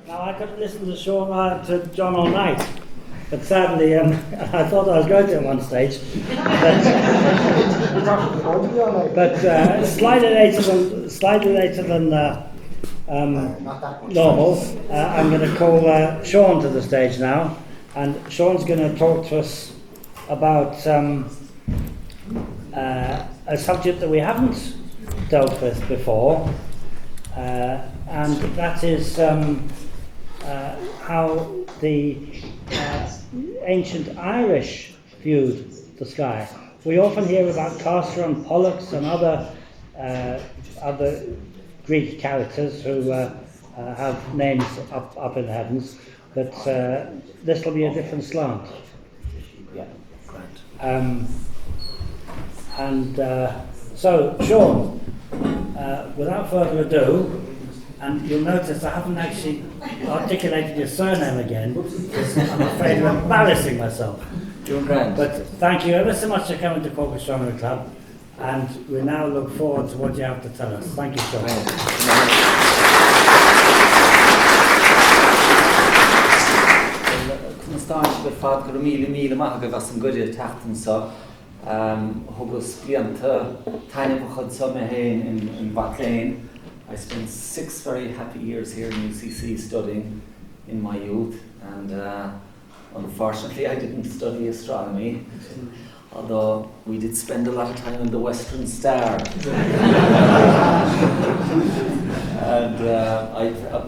Now I could listen to Seán to John all night, but sadly, I thought I was going to at one stage. But slightly later than normal, I'm going to call Seán to the stage now, and Seán's going to talk to us about a subject that we haven't dealt with before, and that is how the ancient Irish viewed the sky. We often hear about Castor and Pollux and other Greek characters who have names up in the heavens, but this will be a different slant. Yeah, right. So, Seán, without further ado, and you'll notice I haven't actually articulated your surname again, because I'm afraid of embarrassing myself. Doing grand. But thank you ever so much for coming to Cork Astronomy Club, and we now look forward to what you have to tell us. Thank you, Seán. Constante gur fad gur míle maith go bheith an gcuide teachtain sa thugus blianta taine chud sa me hain in Backléin. I spent 6 very happy years here in UCC studying in my youth, and unfortunately I didn't study astronomy, although we did spend a lot of time in the Western Star. And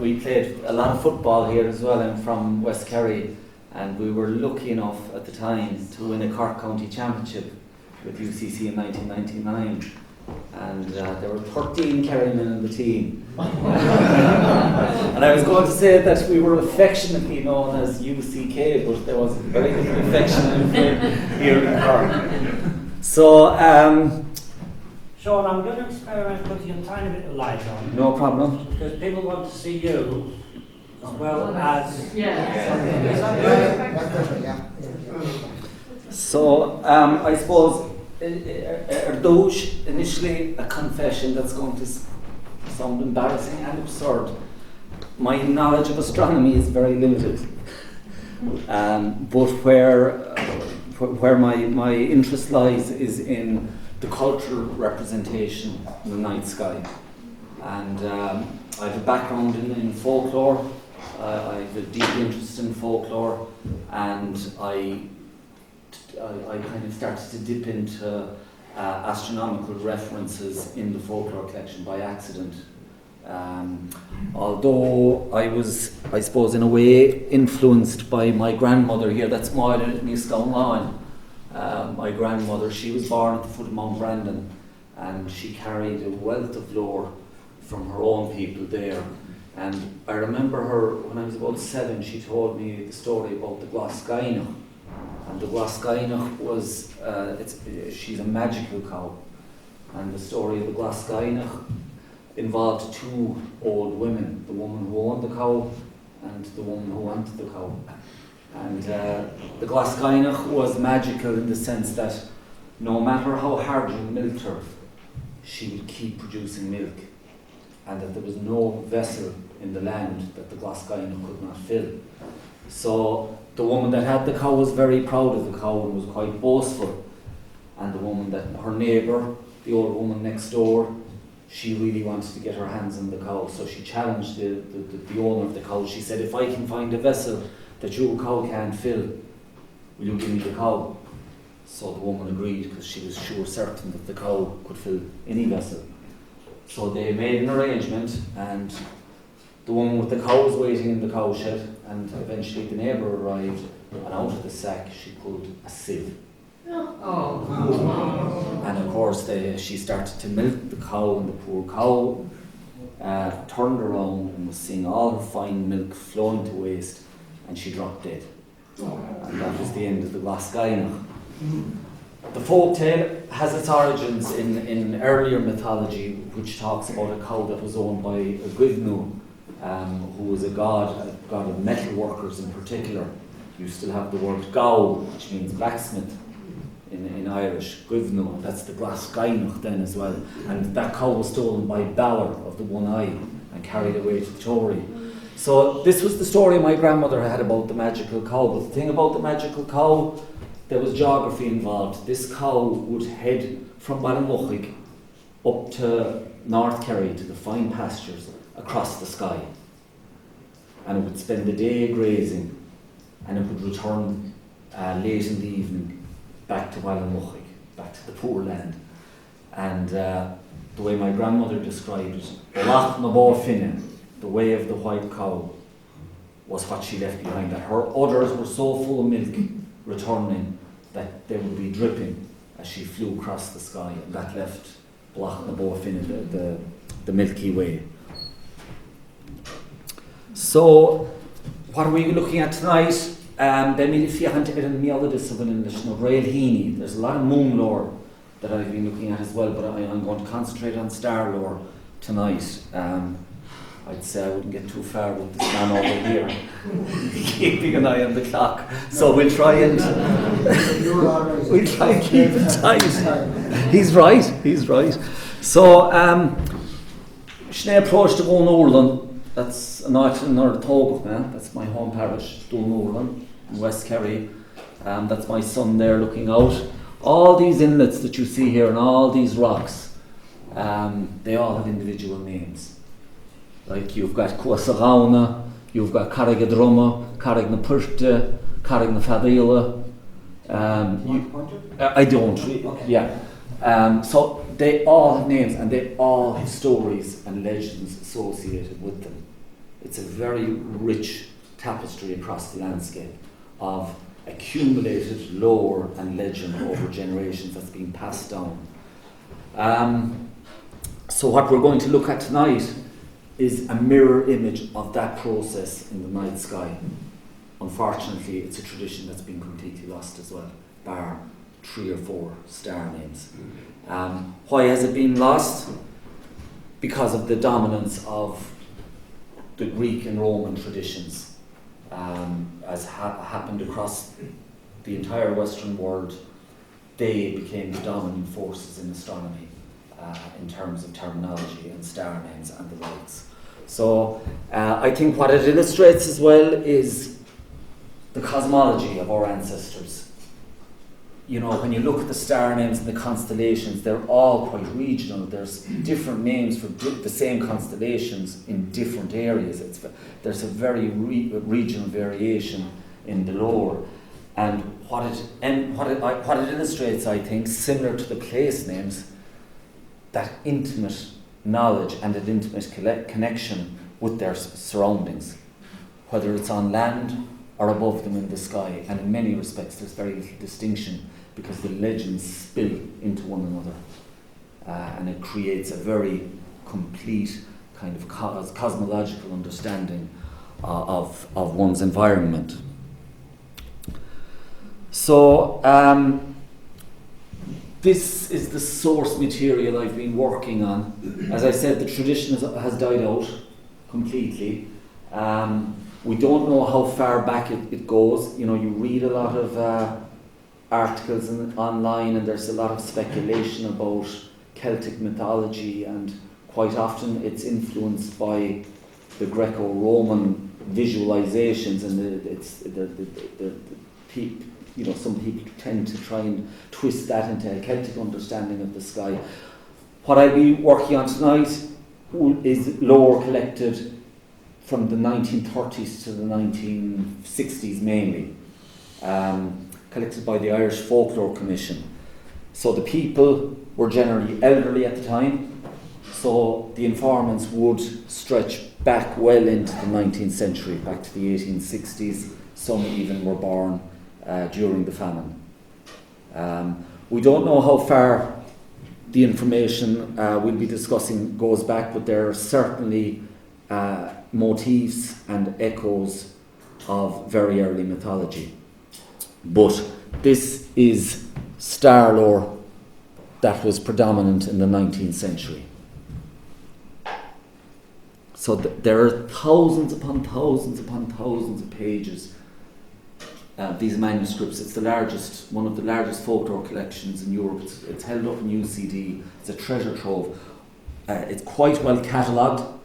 we played a lot of football here as well. I'm from West Kerry, and we were lucky enough at the time to win a Cork County Championship with UCC in 1999. And there were 13 Kerrymen in the team. And I was going to say that we were affectionately known as UCK, but there was very little affection here in Cork. So, Seán, I'm going to experiment putting a tiny bit of light on. No problem. Because people want to see you as well as... So, I suppose Doge, initially a confession that's going to sound embarrassing and absurd. My knowledge of astronomy is very limited, but where my interest lies is in the cultural representation in the night sky. And I have a background in folklore. I have a deep interest in folklore, and I kind of started to dip into astronomical references in the folklore collection by accident. Although I was, I suppose, in a way influenced by my grandmother here, that's Máire Níoscáin. My grandmother, she was born at the foot of Mount Brandon, and she carried a wealth of lore from her own people there. And I remember her, when I was about 7, she told me the story about the Glascainach. And the Glascainach was, she's a magical cow. And the story of the Glascainach involved 2 old women, the woman who owned the cow and the woman who wanted the cow. And the Glascainach was magical in the sense that no matter how hard you milked her, she would keep producing milk, and that there was no vessel in the land that the Glascainach could not fill. So the woman that had the cow was very proud of the cow and was quite boastful. And the woman that, her neighbour, the old woman next door, she really wanted to get her hands on the cow. So she challenged the owner of the cow. She said, if I can find a vessel that your cow can't fill, will you give me the cow? So the woman agreed, because she was certain that the cow could fill any vessel. So they made an arrangement, and the woman with the cow was waiting in the cow shed, and eventually the neighbour arrived, and out of the sack she pulled a sieve. Oh. And of course she started to milk the cow, and the poor cow turned around and was seeing all her fine milk flowing to waste, and she dropped dead. And that was the end of the Glascainach. The folk tale has its origins in earlier mythology, which talks about a cow that was owned by a Guivnu, who was a god of metal workers in particular. You still have the word gau, which means blacksmith in Irish, Guivnu, and that's the Glascainach then as well. And that cow was stolen by Balor of the One Eye and carried away to Tory. So this was the story my grandmother had about the magical cow. But the thing about the magical cow, there was geography involved. This cow would head from Ballinlough up to North Kerry to the fine pastures across the sky. And it would spend the day grazing, and it would return late in the evening back to Ballinlough, back to the poor land. And the way my grandmother described it, Nuacht na bó finne, the way of the white cow, was what she left behind. That her udders were so full of milk returning that they would be dripping as she flew across the sky, and that left Nuacht na bó finne, the Milky Way. So, what are we looking at tonight? There's a lot of moon lore that I've been looking at as well, but I'm going to concentrate on star lore tonight. I'd say I wouldn't get too far with this man over here, keeping an eye on the clock. So we'll try and keep it tight. He's right. So, Schnee approached to go Norland. That's another Tog, that's my home parish, Dunnorlan, in West Kerry. That's my son there looking out. All these inlets that you see here and all these rocks, they all have individual names. Like you've got Cuasarauna, you've got Carrigadrumma, Carrignapurte, Carrignafadila. I don't, okay. Yeah. So they all have names and they all have stories and legends associated with them. It's a very rich tapestry across the landscape of accumulated lore and legend over generations that's been passed down. So what we're going to look at tonight is a mirror image of that process in the night sky. Unfortunately, it's a tradition that's been completely lost as well, bar 3 or 4 star names. Why has it been lost? Because of the dominance of the Greek and Roman traditions. As happened across the entire Western world, they became the dominant forces in astronomy in terms of terminology and star names and the likes. So I think what it illustrates as well is the cosmology of our ancestors. You know, when you look at the star names and the constellations, they're all quite regional. There's different names for the same constellations in different areas. There's a very regional variation in the lore. And what it illustrates, I think, similar to the place names, that intimate knowledge and an intimate connection with their surroundings, whether it's on land or above them in the sky. And in many respects, there's very little distinction because the legends spill into one another. And it creates a very complete kind of cosmological understanding of one's environment. So, this is the source material I've been working on. As I said, the tradition has died out completely. We don't know how far back it goes. You know, you read a lot of articles online, and there's a lot of speculation about Celtic mythology, and quite often it's influenced by the Greco-Roman visualizations, and some people tend to try and twist that into a Celtic understanding of the sky. What I'll be working on tonight is lore collected from the 1930s to the 1960s mainly, collected by the Irish Folklore Commission. So the people were generally elderly at the time, so the informants would stretch back well into the 19th century, back to the 1860s. Some even were born during the famine. We don't know how far the information we'll be discussing goes back, but there are certainly motifs and echoes of very early mythology. But this is star lore that was predominant in the 19th century. So there are thousands upon thousands upon thousands of pages. These manuscripts, it's one of the largest folklore collections in Europe. It's held up in UCD. It's a treasure trove. It's quite well catalogued.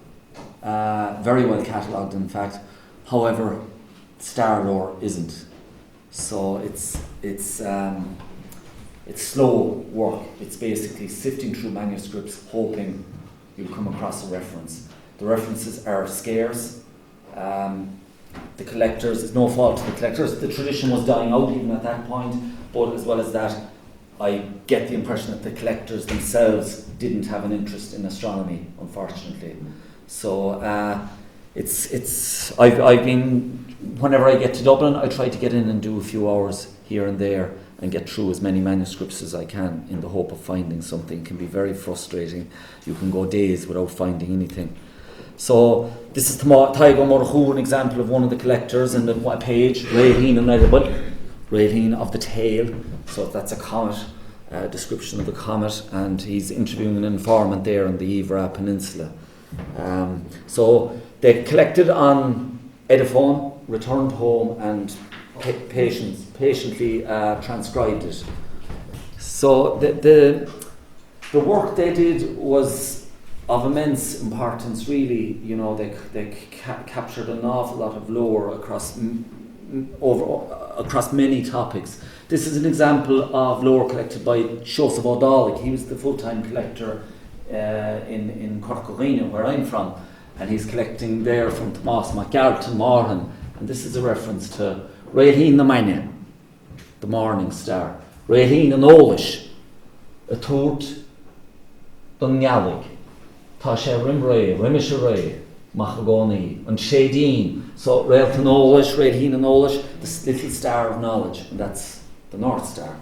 very well catalogued in fact. However, star lore isn't. So it's slow work. It's basically sifting through manuscripts, hoping you'll come across a reference. The references are scarce. The collectors, it's no fault to the collectors. The tradition was dying out even at that point, but as well as that, I get the impression that the collectors themselves didn't have an interest in astronomy, unfortunately. So I've been, whenever I get to Dublin, I try to get in and do a few hours here and there and get through as many manuscripts as I can in the hope of finding something. It can be very frustrating. You can go days without finding anything. So this is tSíthigh Morchu, an example of one of the collectors, and a page, Réalhín an Erebal, Réalhín of the tail. So that's a comet, description of a comet, and he's interviewing an informant there on the Ivra Peninsula. So they collected on Edaphone, returned home, and patiently transcribed it. So the work they did was of immense importance, really. You know, they captured an awful lot of lore across many topics. This is an example of lore collected by Joseph O'Donnell. He was the full-time collector in Cork Astronomy, where I'm from, and he's collecting there from Seán Mac to Morhan, and this is a reference to Réalhín na Maine, the morning star, Réalhín an Ólis, a tuairt don Neallig, tá sé rimis a ré, Machagoni, and Shadeen. So Réalhín an Ólis, Réalhín an Ólis, the little star of knowledge, and that's the North Star.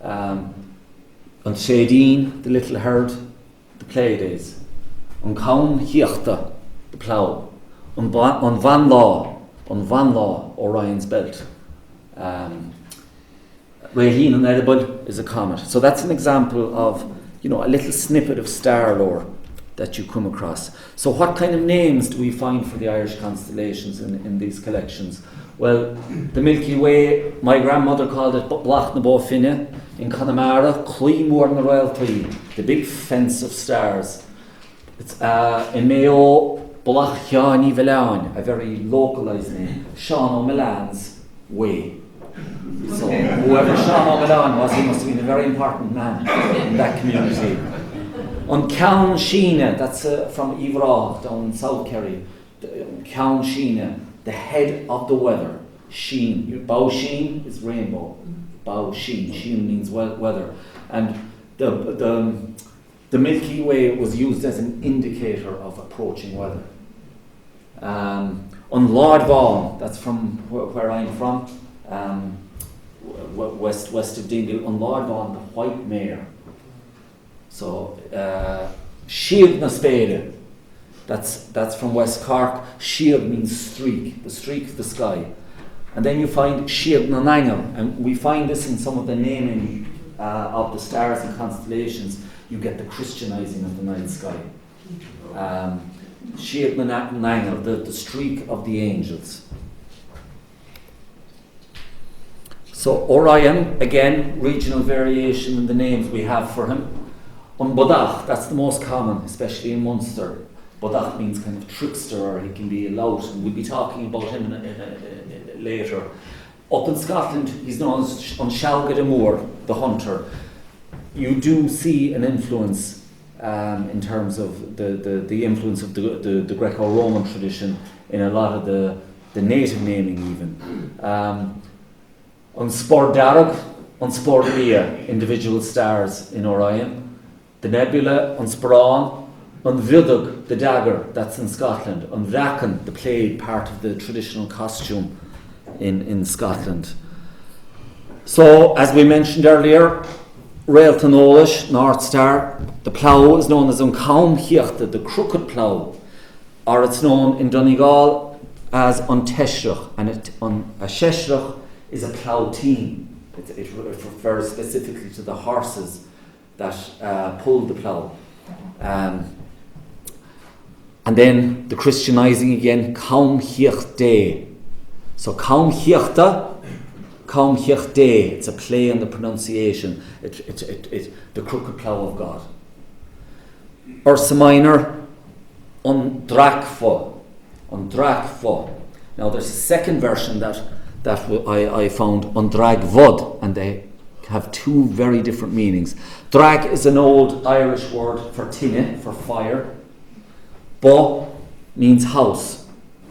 And Shadeen, the little herd, the Pleiades. On Caun Hiachta, the plough. On Van Law, Orion's belt. Réalhín an Erebal is a comet. So that's an example of, a little snippet of star lore that you come across. So what kind of names do we find for the Irish constellations in these collections? Well, the Milky Way, my grandmother called it Blach na Bó Finne. In Connemara, Clí Mór na Royalty, the big fence of stars. It's in Mayo, Blach Chiani Villaun, a very localised name, Seán O'Milan's Way. So whoever Seán O'Milan was, he must have been a very important man in that community. On Caun Sheena, that's from Ivra down in South Kerry. Caun Sheena, the head of the weather. Sheen, Bow Sheen is rainbow. Bow Sheen, Sheen means weather. And the Milky Way was used as an indicator of approaching weather. On Lord Vaughan, that's from where I'm from, west of Dingle, on Lord Vaughan, the White Mare. So, Shield na Spade, that's from West Cork. Shield means streak, the streak of the sky. And then you find Shield na Nangel, and we find this in some of the naming of the stars and constellations. You get the Christianizing of the night sky. Shield na Nangel, the streak of the angels. So Orion, again, regional variation in the names we have for him. On Bodach, that's the most common, especially in Munster. Bodach means kind of trickster, or he can be a lout, and we'll be talking about him later. Up in Scotland, he's known as on Shalga de Moor, the hunter. You do see an influence in terms of the influence of the Greco-Roman tradition in a lot of the native naming even. On Spor Darug, on Spor Lia, individual stars in Orion. The nebula on Sporán, on Vidug, the dagger, that's in Scotland. On Vracan, the plaid, part of the traditional costume in Scotland. So, as we mentioned earlier, Réalhín an Ólis, North Star, the plough is known as an Caun Hiachta, the crooked plough, or it's known in Donegal as an Teshrach, and a Sheshrach is a plough team. It refers specifically to the horses that pulled the plough. And then the Christianizing again, Caun Hiachta. So Caun Hiachta, Caun Hiachta, it's a play on the pronunciation. The crooked plough of God. Ursa Minor, Undrakfo. Now there's a second version that I found, Undragvod, and they have two very different meanings. Drag is an old Irish word for tinne, for fire. Bo means house.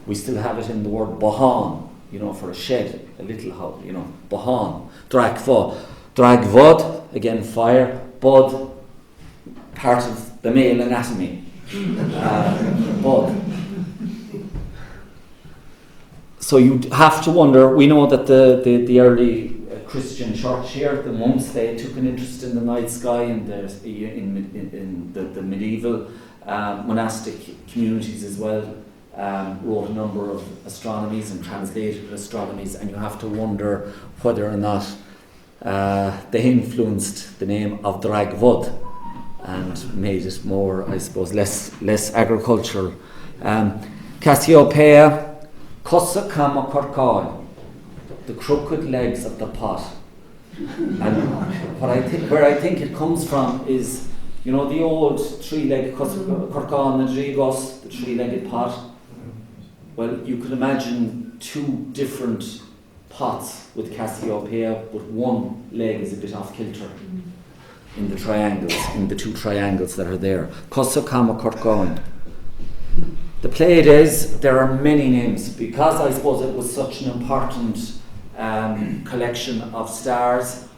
We still have it in the word bohan, for a shed, a little house, bohan. Dragfo. Dragvod, again fire. Bod, part of the male anatomy. Bod. So you have to wonder, we know that the early Christian church here, the monks, they took an interest in the night sky, and in the medieval monastic communities as well, wrote a number of astronomies and translated astronomies, and you have to wonder whether or not they influenced the name of Dragvod and made it more, I suppose, less agricultural. Cassiopeia, Cossa Kama Corkai, the crooked legs of the pot. And where I think it comes from is, the old three-legged Corkan and Rigos, the three-legged pot. Well, you could imagine two different pots with Cassiopeia, but one leg is a bit off kilter in the triangles, in the two triangles that are there. Cossa Kama Corkan. The Pleiades, there are many names, because I suppose it was such an important collection of stars,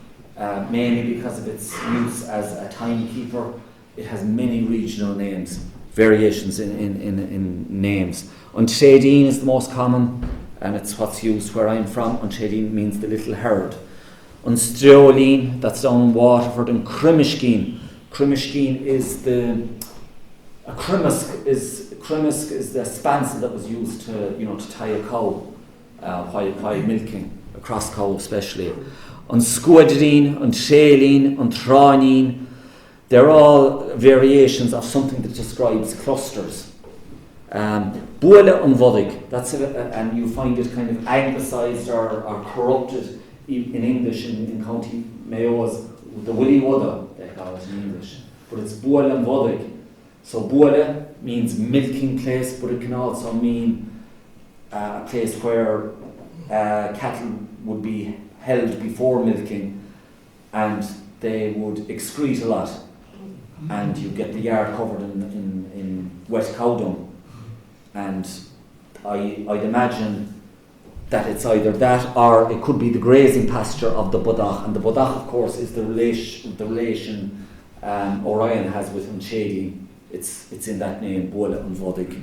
mainly because of its use as a timekeeper. It has many regional names, variations in names. Untredin is the most common, and it's what's used where I'm from. Untredin means the little herd. Unstriolin, that's down in Waterford. And Crimishkeen. Crimishkeen is a crimisk is the spancel that was used to tie a cow while milking, a cross cow especially. Unscuadrine, Unshailin, Untranin, they're all variations of something that describes clusters. Buile Unvodig, that's and you find it kind of anglicised or corrupted in English in County Mayo as the Willy Wudda, they call it in English. But it's Buile Unvodig. So Buile means milking place, but it can also mean a place where cattle would be held before milking, and they would excrete a lot, and you get the yard covered in wet cow dung. And I'd imagine that it's either that or it could be the grazing pasture of the Bodach, and the Bodach, of course, is the relation Orion has with Unshady. It's in that name, Buile Unvodig.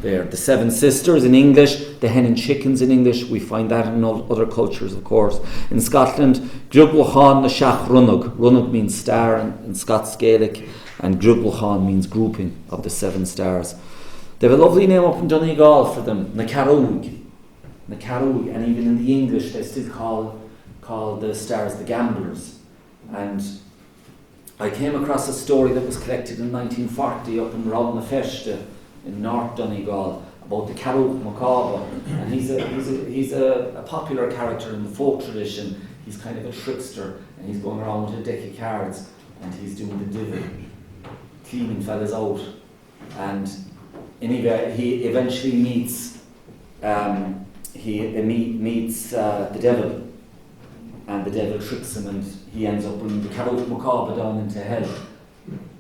There, the Seven Sisters in English, the Hen and Chickens in English, we find that in other cultures, of course. In Scotland, Grugwachan na Shach Runnog. Runnog means star in Scots Gaelic, and Grugwachan means grouping of the seven stars. They have a lovely name up in Donegal for them, na Carúg, and even in the English they still call the stars the Gamblers. And I came across a story that was collected in 1940 up in Round na Feste in North Donegal about the Carúg Macabre, and he's a popular character in the folk tradition. He's kind of a trickster, and he's going around with a deck of cards, and he's doing the divil, cleaning fellas out, and anyway, he eventually meets the devil, and the devil tricks him, and he ends up bringing the Carúg Macabre down into hell.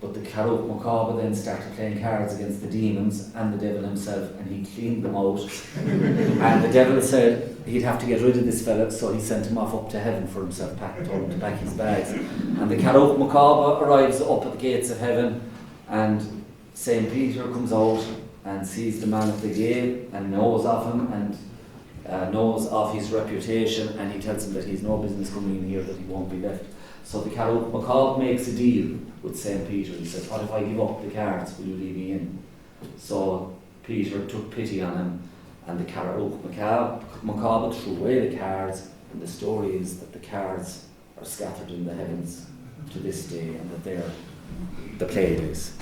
But the Carúg Macabre then started playing cards against the demons and the devil himself, and he cleaned them out. And the devil said he'd have to get rid of this fella, so he sent him off up to heaven for himself, told him to pack his bags. And the Carúg Macabre arrives up at the gates of heaven, and St. Peter comes out and sees the man at the gate and knows of him and knows of his reputation, and he tells him that he's no business coming in here, that he won't be left. So the Carúg Macabre makes a deal with St. Peter. He says, what if I give up the cards, will you leave me in? So Peter took pity on him, and the Carúg Macabre threw away the cards, and the story is that the cards are scattered in the heavens to this day, and that they're the Pleiades.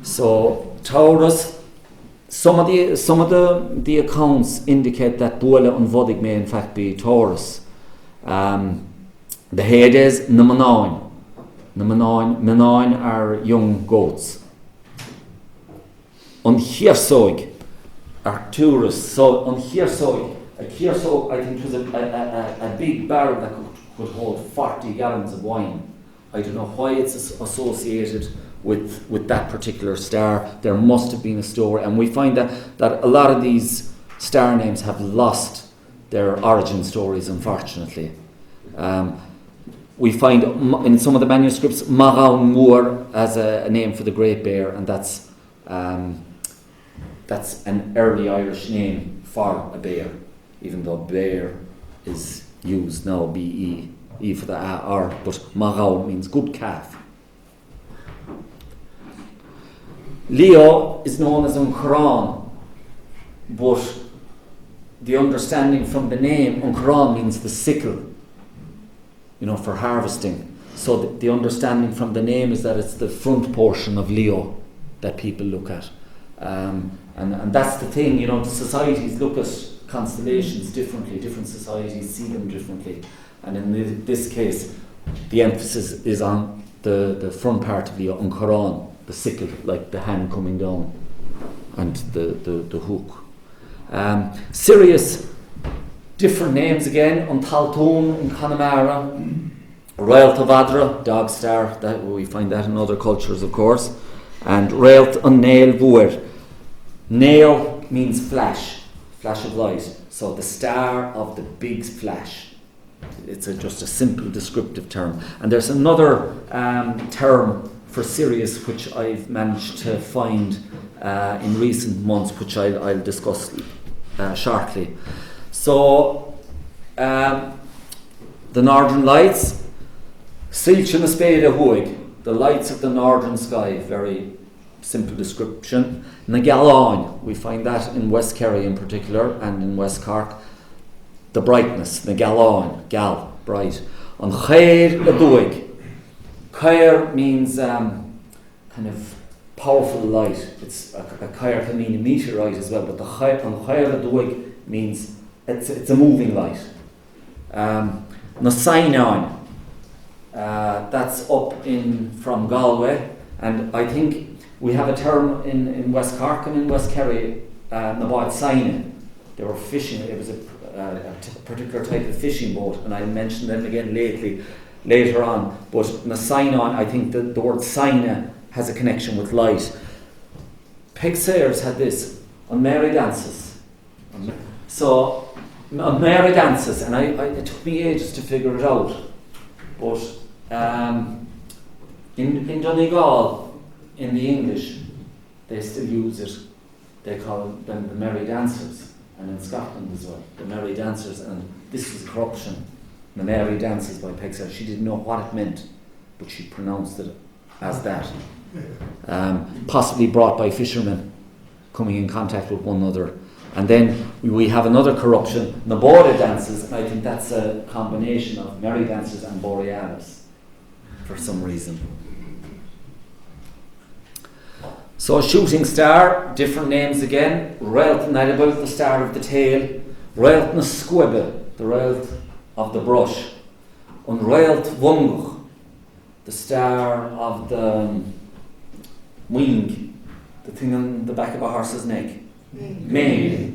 So Taurus, some of the accounts indicate that Buile Unvodig may in fact be Taurus. The Hades, Numanoin. Numanoin are young goats, on Hirsog, Arcturus. So on Hirsog, a Hirsog I think was a big barrel that could hold 40 gallons of wine. I don't know why it's associated with that particular star. There must have been a story, and we find that a lot of these star names have lost their origin stories, unfortunately. We find in some of the manuscripts Maraun Moor as a name for the Great Bear, and that's an early Irish name for a bear, even though bear is used now, B-E, E for the A-R, but Maraun means good calf. Leo is known as Uncaran, but the understanding from the name Uncaran means the sickle, for harvesting. So the understanding from the name is that it's the front portion of Leo that people look at. And that's the thing, the societies look at constellations differently, different societies see them differently. And in this case, the emphasis is on the front part of Leo, Uncaran, the sickle, like the hand coming down, and the hook. Sirius, different names again, Untaltun in Connemara, Raelt Vadra, dog star, that we find that in other cultures, of course, and Raelt Nail Vuer. Nail means flash of light, so the star of the big flash. It's just a simple descriptive term. And there's another term for Sirius which I've managed to find in recent months, which I'll discuss shortly. So, the Northern Lights, Silch na Spéide Huig, the lights of the northern sky, very simple description. Na Galáin, we find that in West Kerry in particular, and in West Cork, the brightness, na Galáin, gal, bright. On Chair na Duig, Chair means kind of powerful light. It's a Chair can mean a meteorite as well, but on Chair na Duig means it's a moving light. Na Sinain, that's up from Galway, and I think we have a term in West Cork and in West Kerry, Nabat Sine. They were fishing, it was a particular type of fishing boat, and I mentioned them again later on, but na Sinain, I think the word Sine has a connection with light. Peg Sayers had this, on Mary Dances. So, on Mary Dances, and it took me ages to figure it out, but in Donegal, in the English, they still use it. They call them the Merry Dancers, and in Scotland as well, the Merry Dancers, and this was corruption. The Merry Dances by Peg Sayers. She didn't know what it meant, but she pronounced it as that. Possibly brought by fishermen coming in contact with one another. And then we have another corruption, Nabora dances, and I think that's a combination of Merry Dancers and Borealis for some reason. So shooting star, different names again. Raelt Nadibel, the star of the tail. Raelt na Squibbe, the Raelt of the brush. And Raelt Wunguch, the star of the wing, the thing on the back of a horse's neck. May.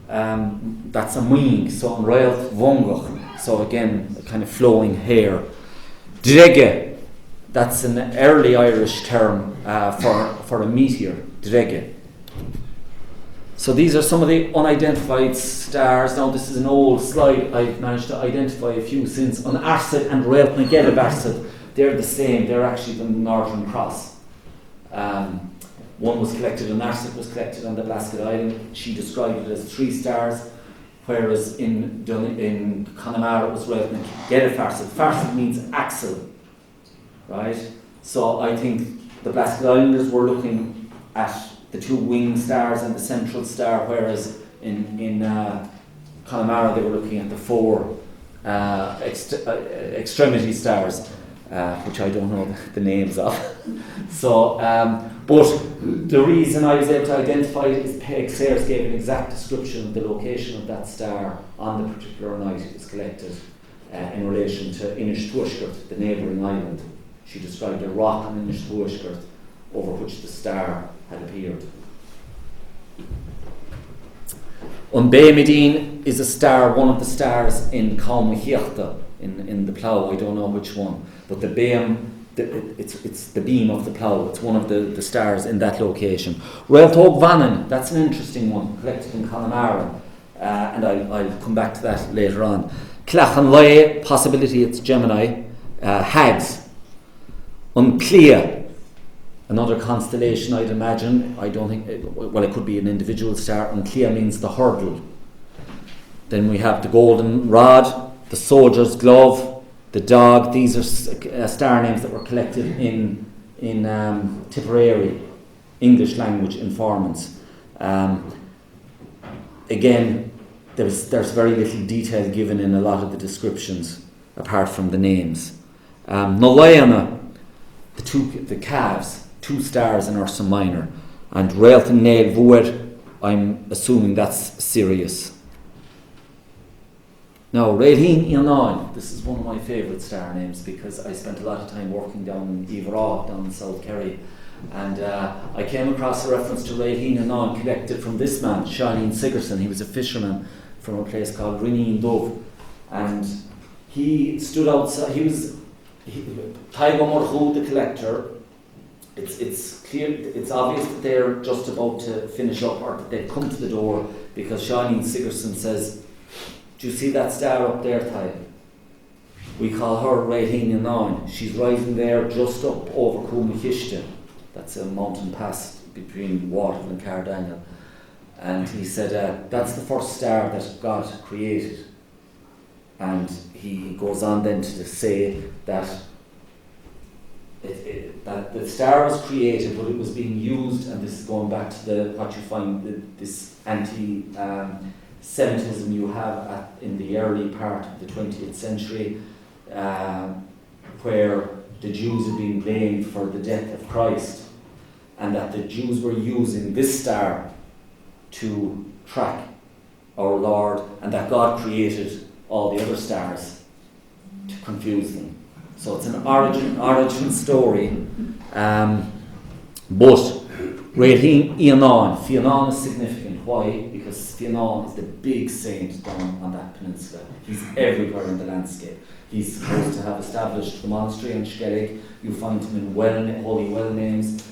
That's a wing, so on Raelt Wunguch. So again, a kind of flowing hair. Drege, that's an early Irish term for a meteor, Drege. So these are some of the unidentified stars. Now this is an old slide. I've managed to identify a few since. On Arsad and Raelt na Gedd Arsad, they're the same. They're actually the Northern Cross. One was collected on Arsad, was collected on the Blasket Island. She described it as 3 stars, whereas in Connemara it was Raelt na Gedd Arsad. Farsad means axle. Right, so I think the Blasket Islanders were looking at the 2 wing stars and the central star, whereas in Connemara they were looking at the 4 extremity stars, which I don't know the names of. So, but the reason I was able to identify it is Peg Sayers gave an exact description of the location of that star on the particular night it was collected in relation to Inishtuashkert, the neighbouring island. She described a rock on Inishtuashkert over which the star had appeared. Medine is a star, one of the stars in Caumahiachta, in the plough. I don't know which one, but the Beam, it's the beam of the plough. It's one of the stars in that location. Railtog Vannin, that's an interesting one, collected in Connemara, and I'll come back to that later on. Clachan Lae, possibility it's Gemini. Hags. Unclear, another constellation, I'd imagine. I don't think, well, it could be an individual star. Unclear means the hurdle. Then we have the golden rod, the soldier's glove, the dog. These are star names that were collected in Tipperary, English language informants. Again, there's very little detail given in a lot of the descriptions, apart from the names. Nolayana, the calves, 2 stars in Ursa Minor, and Railton Nail Vuer, I'm assuming that's Sirius. Now, Railhin Ionain, this is one of my favourite star names because I spent a lot of time working down in Ivra, down in South Kerry, and I came across a reference to Railhin Ionain collected from this man, Seán Sigerson. He was a fisherman from a place called Rineen Dove, and he stood outside. Taigo Morhu, the collector. It's clear, it's obvious that they're just about to finish up, or that they've come to the door, because Seán Sigerson says, "Do you see that star up there, Tai? We call her Railhin Ionain. She's rising there just up over Coomachishte." That's a mountain pass between Waterford and Cardaniel. And he said, that's the first star that God created. And he goes on then to say that that the star was created, but it was being used, and this is going back to what you find, this anti-Semitism you have in the early part of the 20th century, where the Jews had been blamed for the death of Christ, and that the Jews were using this star to track our Lord, and that God created all the other stars to confuse them. So it's an origin story, but Railhin Ionain, Fiannan is significant. Why? Because Fiannan is the big saint down on that peninsula. He's everywhere in the landscape. He's supposed to have established the monastery in Skellig. You find him in holy well names,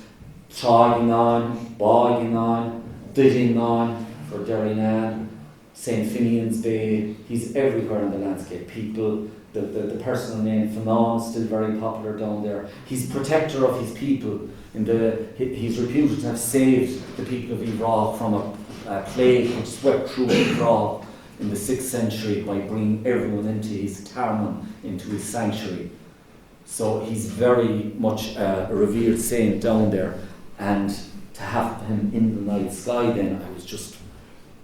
Ionain, Ionain, Ionain for Derrynan, St. Finian's Bay. He's everywhere in the landscape. People, the personal name Fiannan is still very popular down there. He's protector of his people. He's reputed to have saved the people of Ivra from a plague which swept through Ivra in the 6th century by bringing everyone into his tarman, into his sanctuary. So he's very much a revered saint down there, and to have him in the night sky then, I was just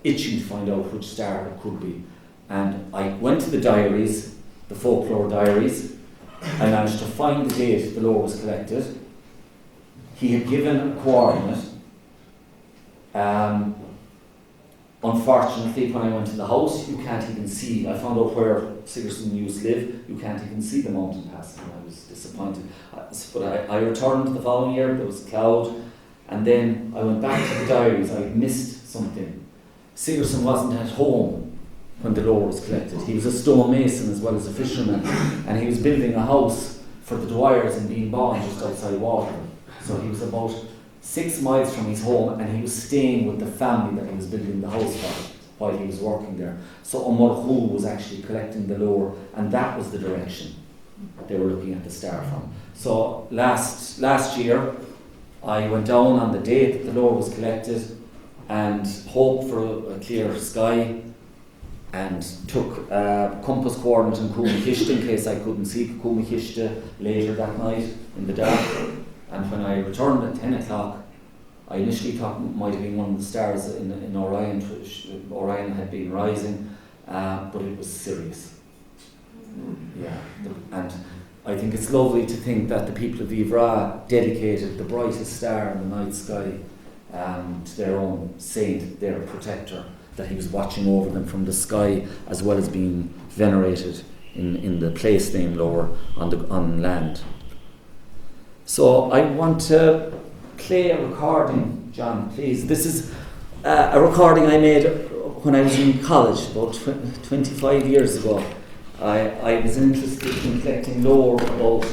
itching to find out which star it could be. And I went to the diaries, the folklore diaries. I managed to find the date the lore was collected. He had given a coordinate. Unfortunately, when I went to the house, you can't even see. I found out where Sigerson used to live. You can't even see the mountain pass, and I was disappointed. But I returned the following year. There was a cloud, and then I went back to the diaries. I missed something. Sigerson wasn't at home when the lore was collected. He was a stonemason as well as a fisherman, and he was building a house for the Dwyers in Beanbawn just outside Waterford. So he was about 6 miles from his home, and he was staying with the family that he was building the house for while he was working there. So Omorhu was actually collecting the lore, and that was the direction they were looking at the star from. So last year, I went down on the date that the lore was collected and hoped for a clear sky, and took compass coordinate in Coomachishte in case I couldn't see Coomachishte later that night in the dark. And when I returned at 10 o'clock, I initially thought it might have been one of the stars in Orion. Orion had been rising, but it was Sirius. Yeah, and I think it's lovely to think that the people of Ivra dedicated the brightest star in the night sky to their own saint, their protector, that he was watching over them from the sky, as well as being venerated in the place name lore on land. So I want to play a recording, John, please. This is a recording I made when I was in college, about 25 years ago. I was interested in collecting lore about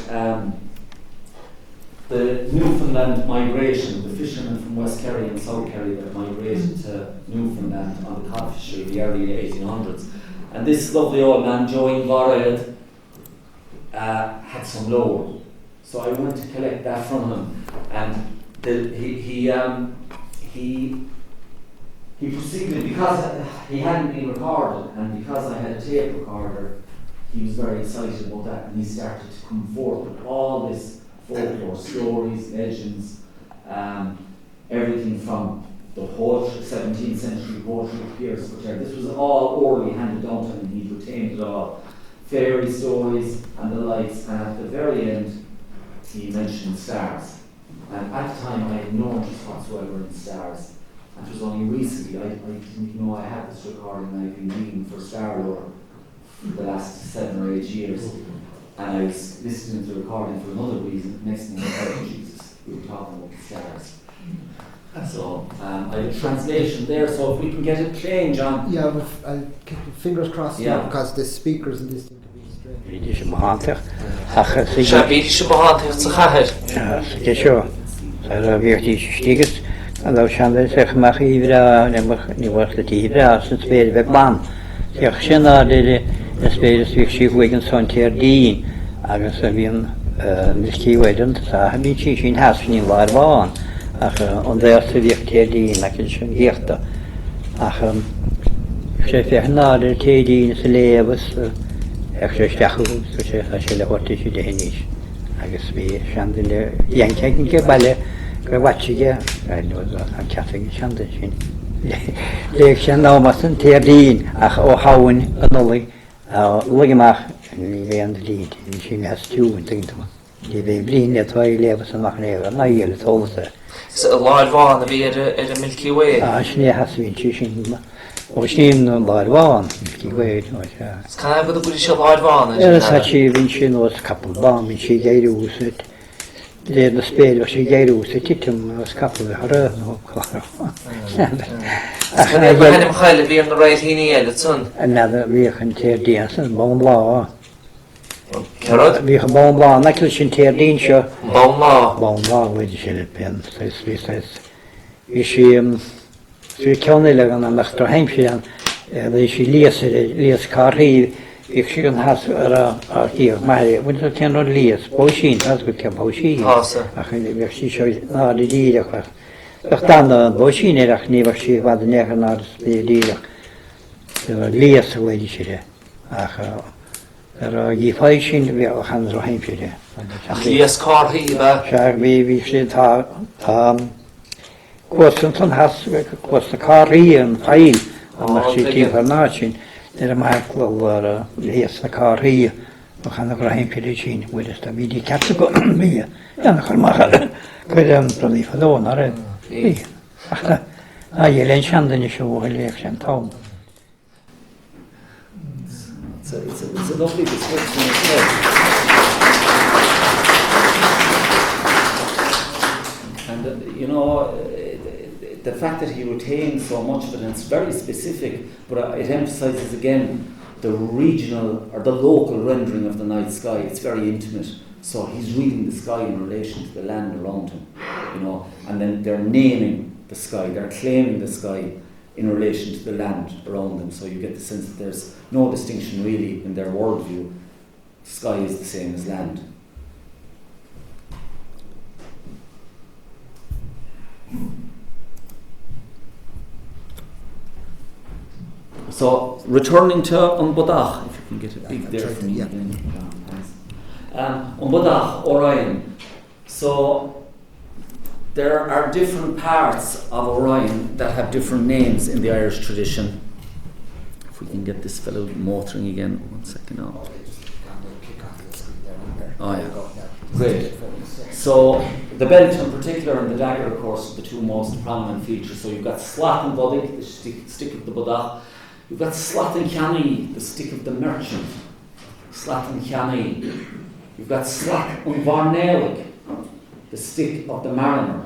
the Newfoundland migration, the fishermen from West Kerry and South Kerry that migrated to Newfoundland on the cod fishery in the early 1800s. And this lovely old man, Joey Varad, had some lore. So I went to collect that from him. And he proceeded, because he hadn't been recorded, and because I had a tape recorder, he was very excited about that, and he started to come forth with all this folklore, stories, legends, everything from the whole 17th century poetry of Pierce. This was all orally handed down to him, and he retained it all. Fairy stories and the likes, and at the very end, he mentioned stars. And at the time, I had no interest whatsoever in stars. And it was only recently, I didn't know I had this recording, and I've been reading for star lore for the last 7 or 8 years. And I was listening to the recording for another reason. Next thing I heard, Jesus, we were talking about the stars. So I have a translation there, so if we can get it playing, John. Yeah, I'll keep fingers crossed now, because the speakers and this thing can be strange. Is it a large one to be at a Milky Way? Has been og snímnum var van, Milky Way. It's kind of a good large one. Sachi vincin was couple bomb, and she gave it. The spade was she gave it, titum was couple of her. Another vehicle tear dance and bone law. We have bone law, knuckles in tear dincho. Bone law with the pen, says. Så känner jag efter hemsidan där jag läser karri jag skulle ha arkiv med men så kan jag läsa på sin alltså kan på sin jag kan jag ser när det är det utan på sin är det ni vad vad det är när det är läsa vad det är jag får vi han så hemsidan läs karri va så vi ska ta Kostnaden has kostnad karriän fil om man ser till förnachin där man har läsa karriän och han har hem till Kina med det där vid kategori med ja när man har kan de förlåna det ja jag kände ni så election tom It's a lovely description as well. And you know, the fact that he retained so much of it, and it's very specific, but it emphasises again the regional or the local rendering of the night sky. It's very intimate. So he's reading the sky in relation to the land around him, you know, and then they're naming the sky, they're claiming the sky in relation to the land around them. So you get the sense that there's no distinction really in their worldview. Sky is the same as land. So returning to Umbodach, if you can get it big there for me again. Umbodach, Orion. So there are different parts of Orion that have different names in the Irish tradition. If we can get this fellow motoring again, 1 second now. Oh yeah, great. So the belt in particular and the dagger, of course, are the two most prominent features. So you've got Slatan Bodig, the stick of the Bodach. You've got Slatan Kiani, the stick of the merchant. Slatan Kiani. You've got Slatan Varnelig, the stick of the mariner.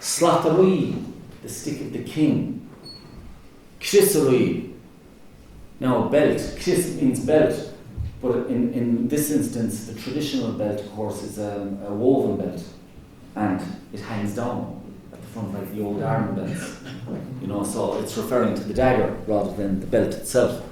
Slattery, the stick of the king. Crissery. Now, belt. Cris means belt, but in this instance, the traditional belt, of course, is a woven belt, and it hangs down at the front like the old arm belts. You know, so it's referring to the dagger rather than the belt itself.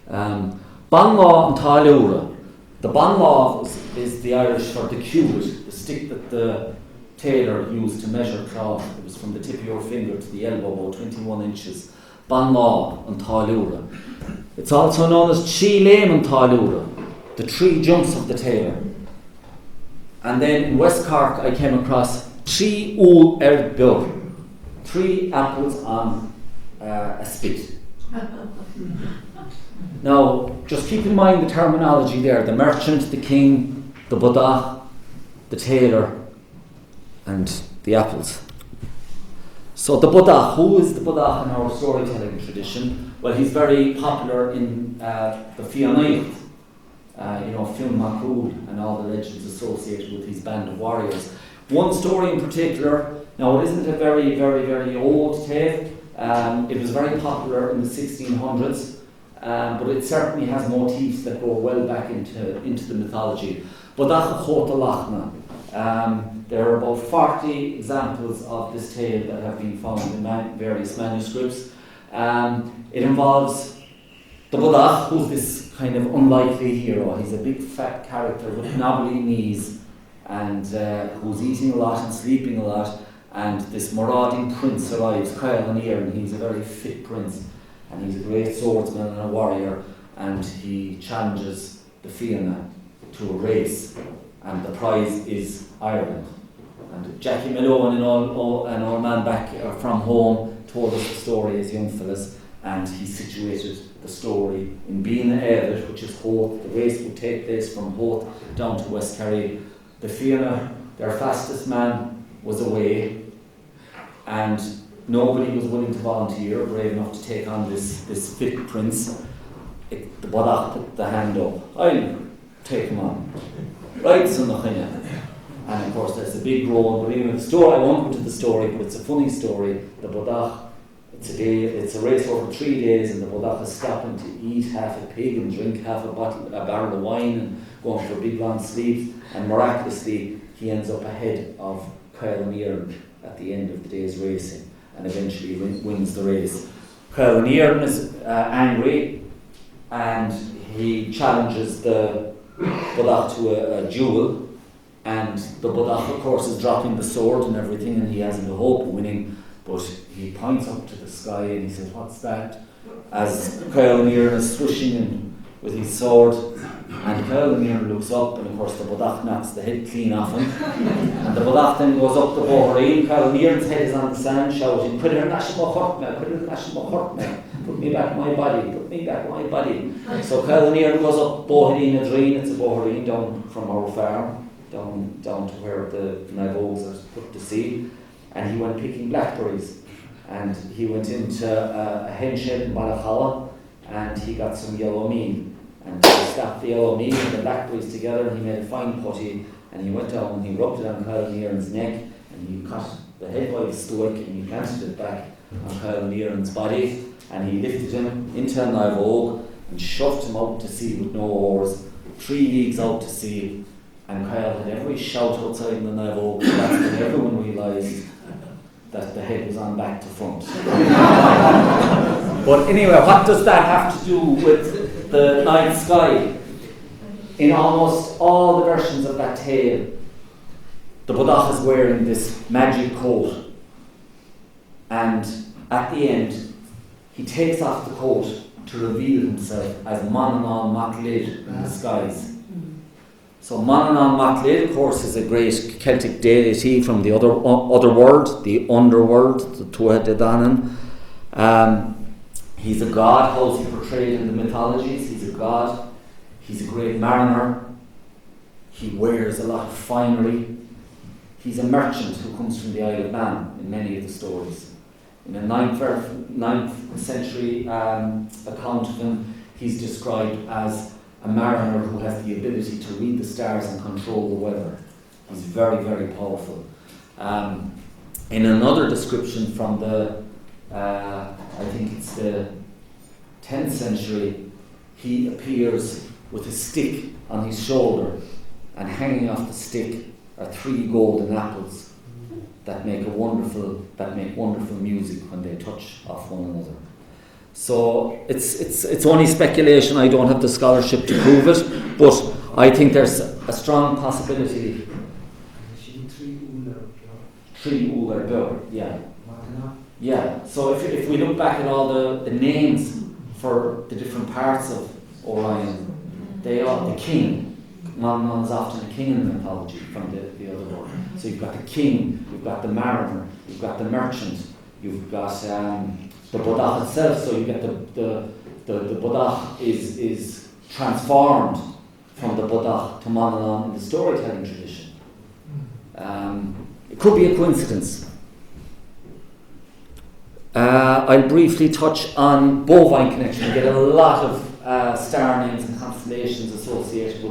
Banlaw and Tailura. The banlaw is the Irish for the cubit, the stick that the tailor used to measure cloth. It was from the tip of your finger to the elbow, about 21 inches. Banlaw and Tailura. It's also known as Chi Lame and Tailura, the 3 jumps of the tailor. And then in West Cork I came across Tri Ul Bur, 3 apples on a spit. Now, just keep in mind the terminology there: the merchant, the king, the bodach, the tailor, and the apples. So the bodach, who is the bodach in our storytelling tradition? Well, he's very popular in the Fiannaigh, Seán Mac and all the legends associated with his band of warriors. One story in particular, now it isn't a very, very, very old tale. It was very popular in the 1600s, but it certainly has motifs that go well back into the mythology. Bodach Chota Lachna. There are about 40 examples of this tale that have been found in various manuscripts. It involves the bodach, who's this kind of unlikely hero. He's a big fat character with knobbly knees and who's eating a lot and sleeping a lot. And this marauding prince arrives, Kyle and Ear, and he's a very fit prince. And he's a great swordsman and a warrior. And he challenges the Fianna to a race. And the prize is Ireland. And Jackie Malone and our man back from home told us the story as young fellas, and he situated the story in Bean Evid, which is Howth. The race would take place from Howth down to West Kerry. The Fianna, their fastest man, was away, and nobody was willing to volunteer, brave enough to take on this fit prince. The bodach put the hand up. I'll take him on. Right, son of China. And of course there's a big groan, but even the story, I won't go to the story, but it's a funny story. The bodach, it's a race over 3 days, and the bodach is stopping to eat half a pig and drink half a barrel of wine and going for big long sleeps, and miraculously he ends up ahead of Kyle and Earn at the end of the day's racing, and eventually wins the race. Kyle and Earn is angry, and he challenges the bodach to a duel, and the bodach of course is dropping the sword and everything, and he hasn't a hope of winning, but he points up to the sky and he says, "What's that?" As Kyle and Earn is swishing in with his sword, and Kyle and Earn looks up, and of course the bodach knocks the head clean off him, and the bodach then goes up the Bohrain. Kyle and Earn's head is on the sand shouting, "Put me back my body, put me back my body." So Kyle and Earn goes up Bohrain a drain, it's a Bohrain down from our farm, down to where the Navogs are put to sea, and he went picking blackberries, and he went into a hen shed in Balachawa, and he got some yellow meal, and he stacked the yellow meal and the blackberries together, and he made a fine putty, and he went down and he rubbed it on Kyle and Earn's neck, and he cut the head by his stomach, and he planted it back on Kyle and Earn's body, and he lifted him into a Navog and shoved him out to sea with no oars, 3 leagues out to sea. And Kyle had every shout outside in the Navog, that's when everyone realised that the head was on back to front. But anyway, what does that have to do with the night sky? In almost all the versions of that tale, the bodach is wearing this magic coat, and at the end he takes off the coat to reveal himself as Manannán Mac Lid in the skies. So Manannán Mac Lid, of course, is a great Celtic deity from the other world, the underworld, the Tuatha De Danann. He's a god. How's he portrayed in the mythologies? He's a god. He's a great mariner. He wears a lot of finery. He's a merchant who comes from the Isle of Man in many of the stories. In a 9th century account of him, he's described as a mariner who has the ability to read the stars and control the weather. He's very, very powerful. In another description from the, I think it's the 10th century, he appears with a stick on his shoulder, and hanging off the stick are 3 golden apples that make wonderful music when they touch off one another. So it's only speculation. I don't have the scholarship to prove it, but I think there's a strong possibility. 3 Uller, yeah. Yeah, so if we look back at all the names for the different parts of Orion, they are the king. Man is often a king in the mythology from the other word. So you've got the king, you've got the mariner, you've got the merchant, you've got the bodach itself. So you get the bodach is transformed from the bodach to Manannán in the storytelling tradition. It could be a coincidence. I'll briefly touch on bovine connection. You get a lot of star names and constellations associated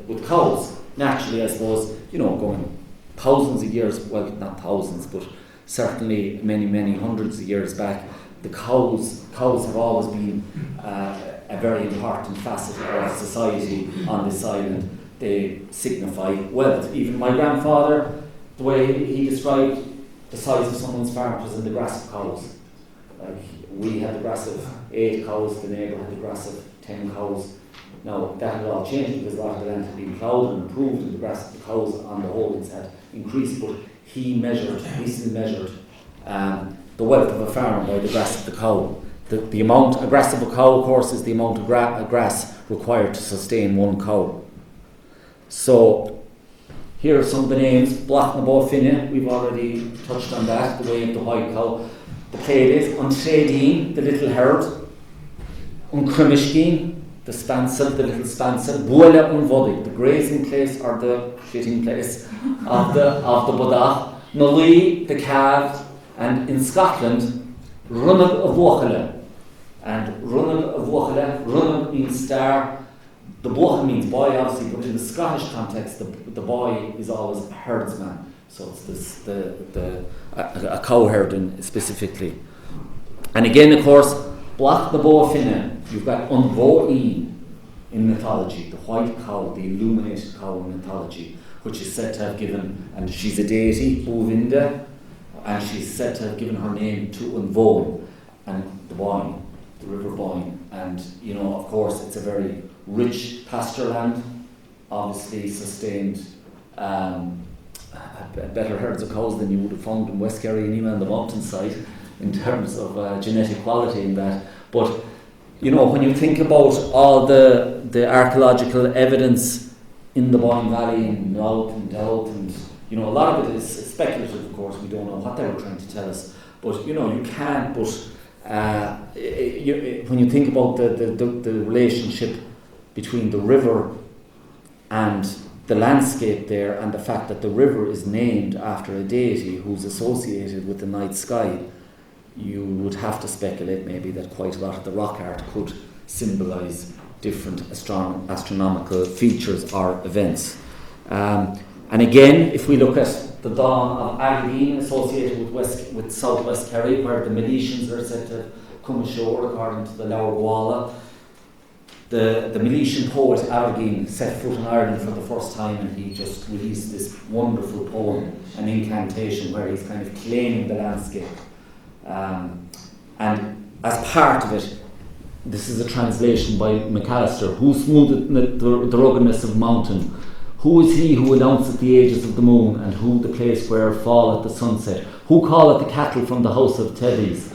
with cows. Naturally, I suppose, going thousands of years, well, not thousands, but certainly many hundreds of years back, the cows have always been a very important facet of our society on this island. They signify wealth. Even my grandfather, the way he described the size of someone's farm was in the grass of cows. Like, we had the grass of 8 cows, the neighbour had the grass of 10 cows. Now, that had all changed because a lot of the land had been ploughed and improved, and the grass of the cows on the holdings had increased, but he still measured the wealth of a farm by the grass of the cow. The amount of grass of a cow, of course, is the amount of grass required to sustain one cow. So, here are some of the names. Black na Bó Finne, we've already touched on that, the way of the white cow. The Pleiades, An Trédín, the little herd. An Crimishgin, the spancel, the little spancel. Buaile an Vodig, the grazing place or the shitting place of the bodach. Nolí, the calf, and in Scotland, Runnag of Wochele. And Runnag of Wochele, Runnag means star. The boy means boy, obviously, but in the Scottish context, the boy is always a herdsman. So it's a cow herding specifically. And again, of course, Black na Bó Finne, you've got An Bó in mythology, the white cow, the illuminated cow in mythology, which is said to have given, and she's a deity, Bóvinda, and she's said to have given her name to An Bó, and the Boyne, the River Boyne. And, of course, it's a very rich pasture land, obviously sustained better herds of cows than you would have found in West Kerry and even on the mountainside in terms of genetic quality in that. But, when you think about all the archaeological evidence in the Boyne Valley, in Nuacht and Doubt, and, a lot of it is speculative, of course. We don't know what they were trying to tell us. But, you can't, but when you think about the relationship between the river and the landscape there, and the fact that the river is named after a deity who's associated with the night sky, you would have to speculate maybe that quite a lot of the rock art could symbolise different astronomical features or events. And again, if we look at the dawn of Aberdeen associated with southwest Kerry, where the Miletians are said to come ashore according to the Lower Gwala, the Miletian poet Aberdeen set foot in Ireland for the first time, and he just released this wonderful poem, an incantation, where he's kind of claiming the landscape. And as part of it, this is a translation by McAllister: who smootheth the ruggedness of mountain? Who is he who announceth the ages of the moon, and who the place where falleth the sunset? Who calleth the cattle from the house of Tethys?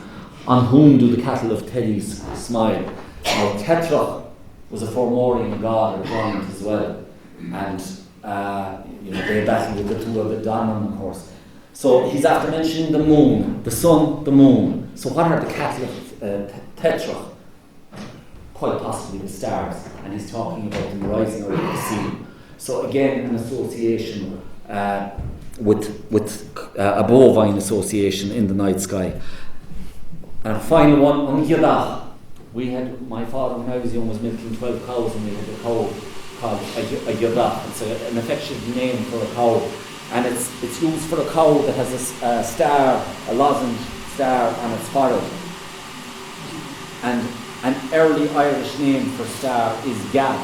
On whom do the cattle of Tethys smile? Now, Tetrach was a Fomorian god or giant as well, and they battled with the two of the Danon, of course. So he's after mentioning the moon, the sun, the moon. So what are the cattle of Tetrach? Quite possibly the stars, and he's talking about them rising out of the sea. So again, an association with a bovine association in the night sky. And a final one, on Yadach. My father, when I was young, was milking 12 cows, and we had a cow called a Yadach. It's an affectionate name for a cow and it's used for a cow that has a star, a lozenge star on its forehead. And an early Irish name for star is Gav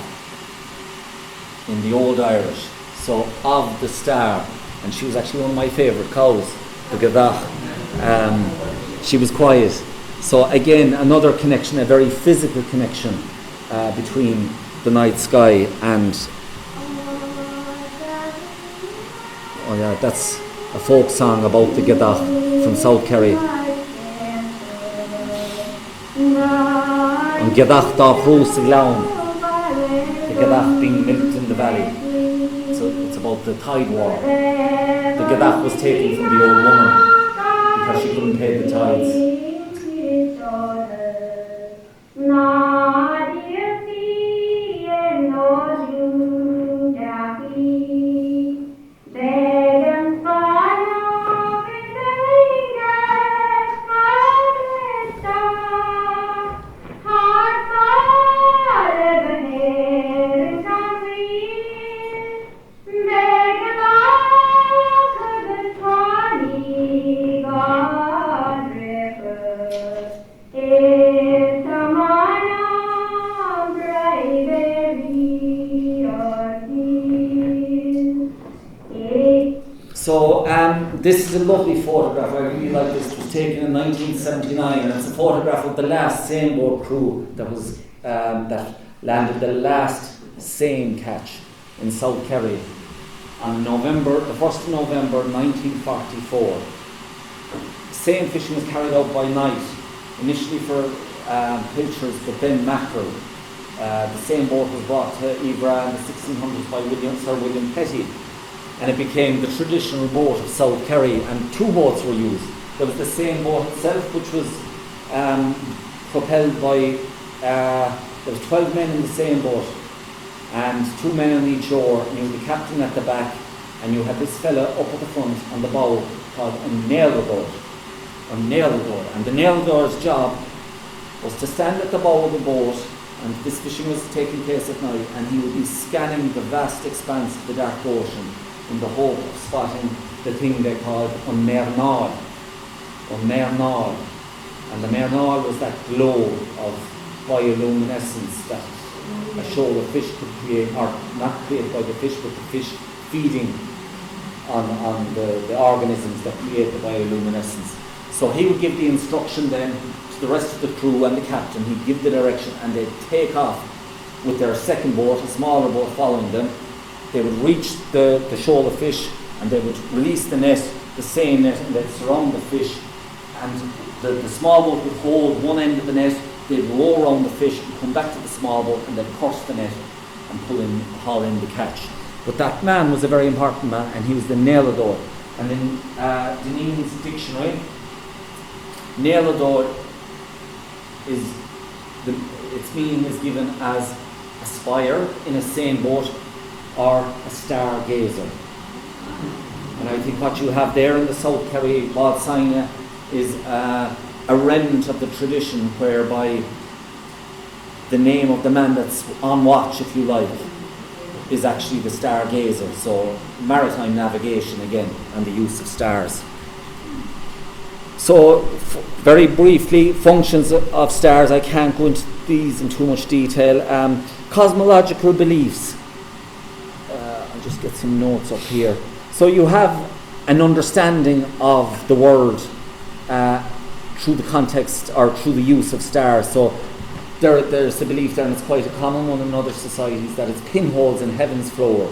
in the Old Irish. So of the star, and she was actually one of my favourite cows, the Gadach. She was quiet. So again, another connection, a very physical connection between the night sky and, oh yeah, that's a folk song about the Gadach from South Kerry. And Gadach da Frús Glaun, the Gadach being milked in the valley. So it's about the tide war. The Gadach was taken from the old woman because she couldn't pay the tides. So this is a lovely photograph. I really like this. It was taken in 1979, and it's a photograph of the last sailboat crew that was that landed the last seine catch in South Kerry on the 1st of November 1944. Seine fishing was carried out by night, initially for pilchards, but then mackerel. The same boat was brought to Ibra in the 1600s by Sir William Petty, and it became the traditional boat of South Kerry, and two boats were used. There was the same boat itself, which was propelled by, there was 12 men in the same boat, and 2 men on each oar, and you had the captain at the back, and you had this fella up at the front on the bow called a nailor-boat. And the nailor-boat's job was to stand at the bow of the boat, and this fishing was taking place at night, and he would be scanning the vast expanse of the dark ocean in the hope of spotting the thing they called an mernal. And the mernal was that glow of bioluminescence that a shoal of fish could create, or not created by the fish, but the fish feeding on the organisms that create the bioluminescence. So he would give the instruction then to the rest of the crew and the captain. He'd give the direction, and they'd take off with their second boat, a smaller boat following them. They would reach the shoal of fish, and they would release the net, the same net, and they'd surround the fish, and the small boat would hold one end of the net. They'd row around the fish and come back to the small boat, and they'd curse the net and haul in the catch. But that man was a very important man, and he was the nailador. And in Deneen's dictionary, nailador its meaning is given as a spire in a seine boat or a stargazer. And I think what you have there in the South Kerry Bád Saine is a remnant of the tradition whereby the name of the man that's on watch, if you like, is actually the stargazer. So maritime navigation again, and the use of stars. So very briefly, functions of stars. I can't go into these in too much detail. Cosmological beliefs. I'll just get some notes up here. So you have an understanding of the world through the context or through the use of stars. So there's a belief there, and it's quite a common one in other societies, that it's pinholes in heaven's floor.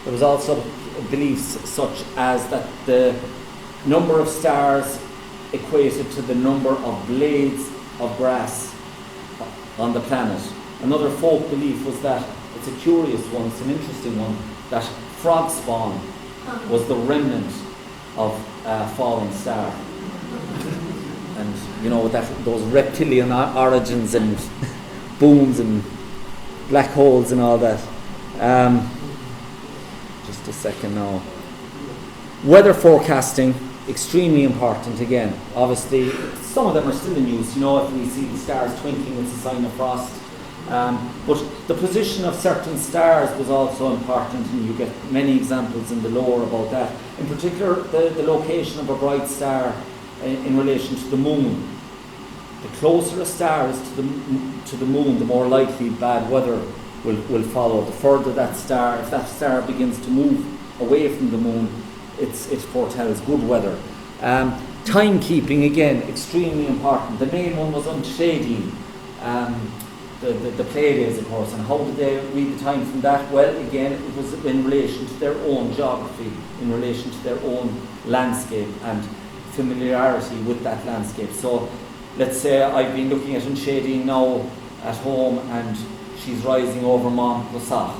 There was also beliefs such as that the number of stars equated to the number of blades of grass on the planet. Another folk belief was that, it's a curious one, it's an interesting one, that frog spawn was the remnant of a fallen star. And you know, those reptilian origins and booms and black holes and all that. Just a second now. Weather forecasting, extremely important again. Obviously, some of them are still in use. You know, if we see the stars twinkling, it's a sign of frost. But the position of certain stars was also important, and you get many examples in the lore about that. In particular, the location of a bright star in relation to the moon. The closer a star is to the moon, the more likely bad weather will follow. The further that star, if that star begins to move away from the moon, it foretells good weather. Timekeeping, again, extremely important. The main one was on tSíthigh, the play days, of course. And how did they read the time from that? Well, again, it was in relation to their own geography, in relation to their own landscape and familiarity with that landscape. So let's say I've been looking at tSíthigh now at home, and she's rising over Mount Nuacht,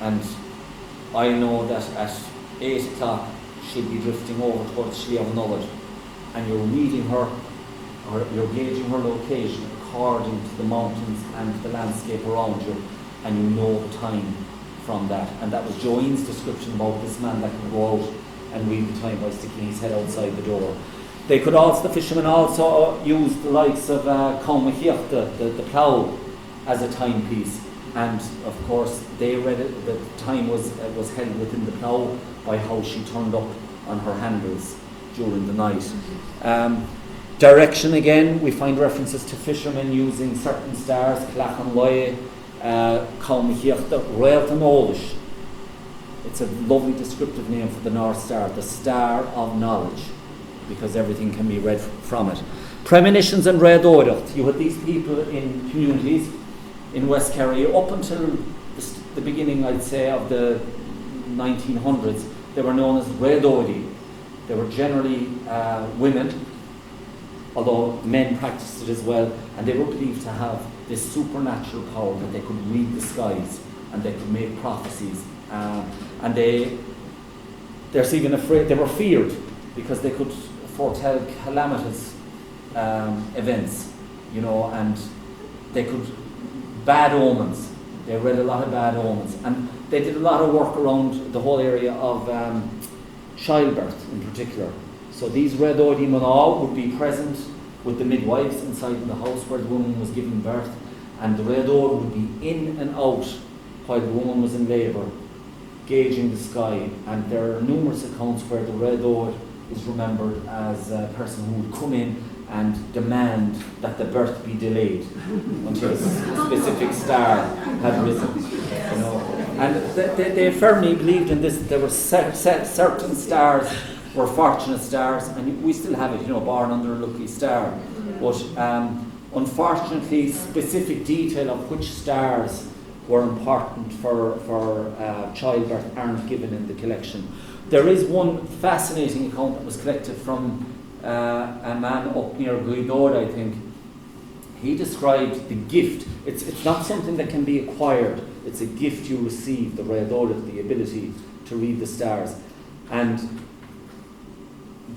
and I know that at 8 o'clock she'll be drifting over towards Nuacht, and you're reading her, or you're gauging her location according to the mountains and the landscape around you, and you know the time from that. And that was Joanne's description about this man that could go out and read the time by sticking his head outside the door. They could also, the fishermen also used the likes of the plough as a timepiece, and of course they read it, the time was held within the plough by how she turned up on her handles during the night. Direction, again, we find references to fishermen using certain stars, Clachan Loye, Réalta. It's a lovely descriptive name for the North Star, the star of knowledge, because everything can be read from it. Premonitions and Réadóireacht. You had these people in communities in West Kerry up until the beginning, I'd say, of the 1900s. They were known as Réadóirí. They were generally women, although men practiced it as well, and they were believed to have this supernatural power that they could read the skies and they could make prophecies. And they're even afraid, they were feared because they could foretell calamitous events, you know, and they could, bad omens. They read a lot of bad omens, and they did a lot of work around the whole area of childbirth in particular. So these Réadóirí Mná would be present with the midwives inside the house where the woman was giving birth, and the Réadóir would be in and out while the woman was in labour, gauging the sky. And there are numerous accounts where the Réadóir is remembered as a person who would come in and demand that the birth be delayed until a specific star had risen. You know, and they firmly believed in this. There were certain stars were fortunate stars, and we still have it, you know, born under a lucky star. But unfortunately, specific detail of which stars were important for childbirth aren't given in the collection. There is one fascinating account that was collected from a man up near Guidord, I think. He described the gift. It's not something that can be acquired. It's a gift you receive, the Réadóireacht, the ability to read the stars. And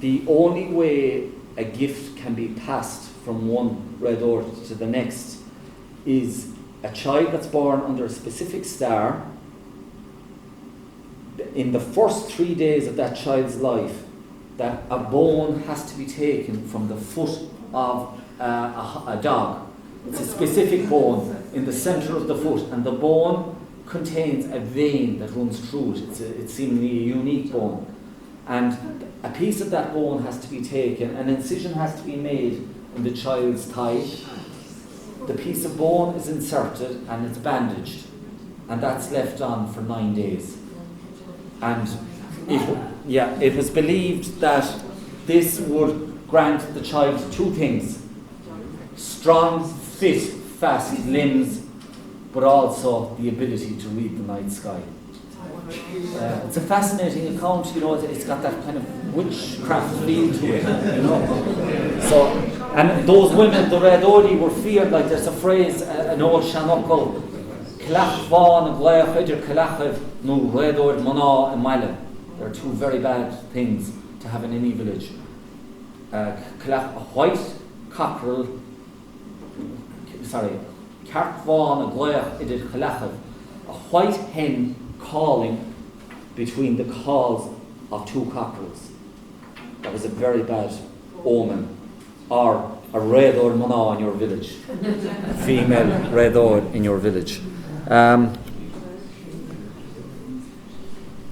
the only way a gift can be passed from one Réadóireacht to the next is a child that's born under a specific star. In the first 3 days of that child's life, that a bone has to be taken from the foot of a dog. It's a specific bone in the centre of the foot, and the bone contains a vein that runs through it. It's seemingly a unique bone. And a piece of that bone has to be taken, an incision has to be made in the child's thigh. The piece of bone is inserted and it's bandaged, and that's left on for 9 days. And it was believed that this would grant the child two things: strong, fit, fast limbs, but also the ability to read the night sky. It's a fascinating account, you know. It's got that kind of witchcraft feel to it, you know. So, and those women, the Réadóirí, were feared. Like there's a phrase, an old Shanokal, Clach Vaughan and Gleach Idir Clachav no Réadóir Mná and Mile. There are two very bad things to have in any village. A white cockerel, Carc Vaughan and Gleach Idir Clachav, a white hen calling between the calls of two cockerels. That was a very bad omen. Or a redor mana in your village, a female redor in your village.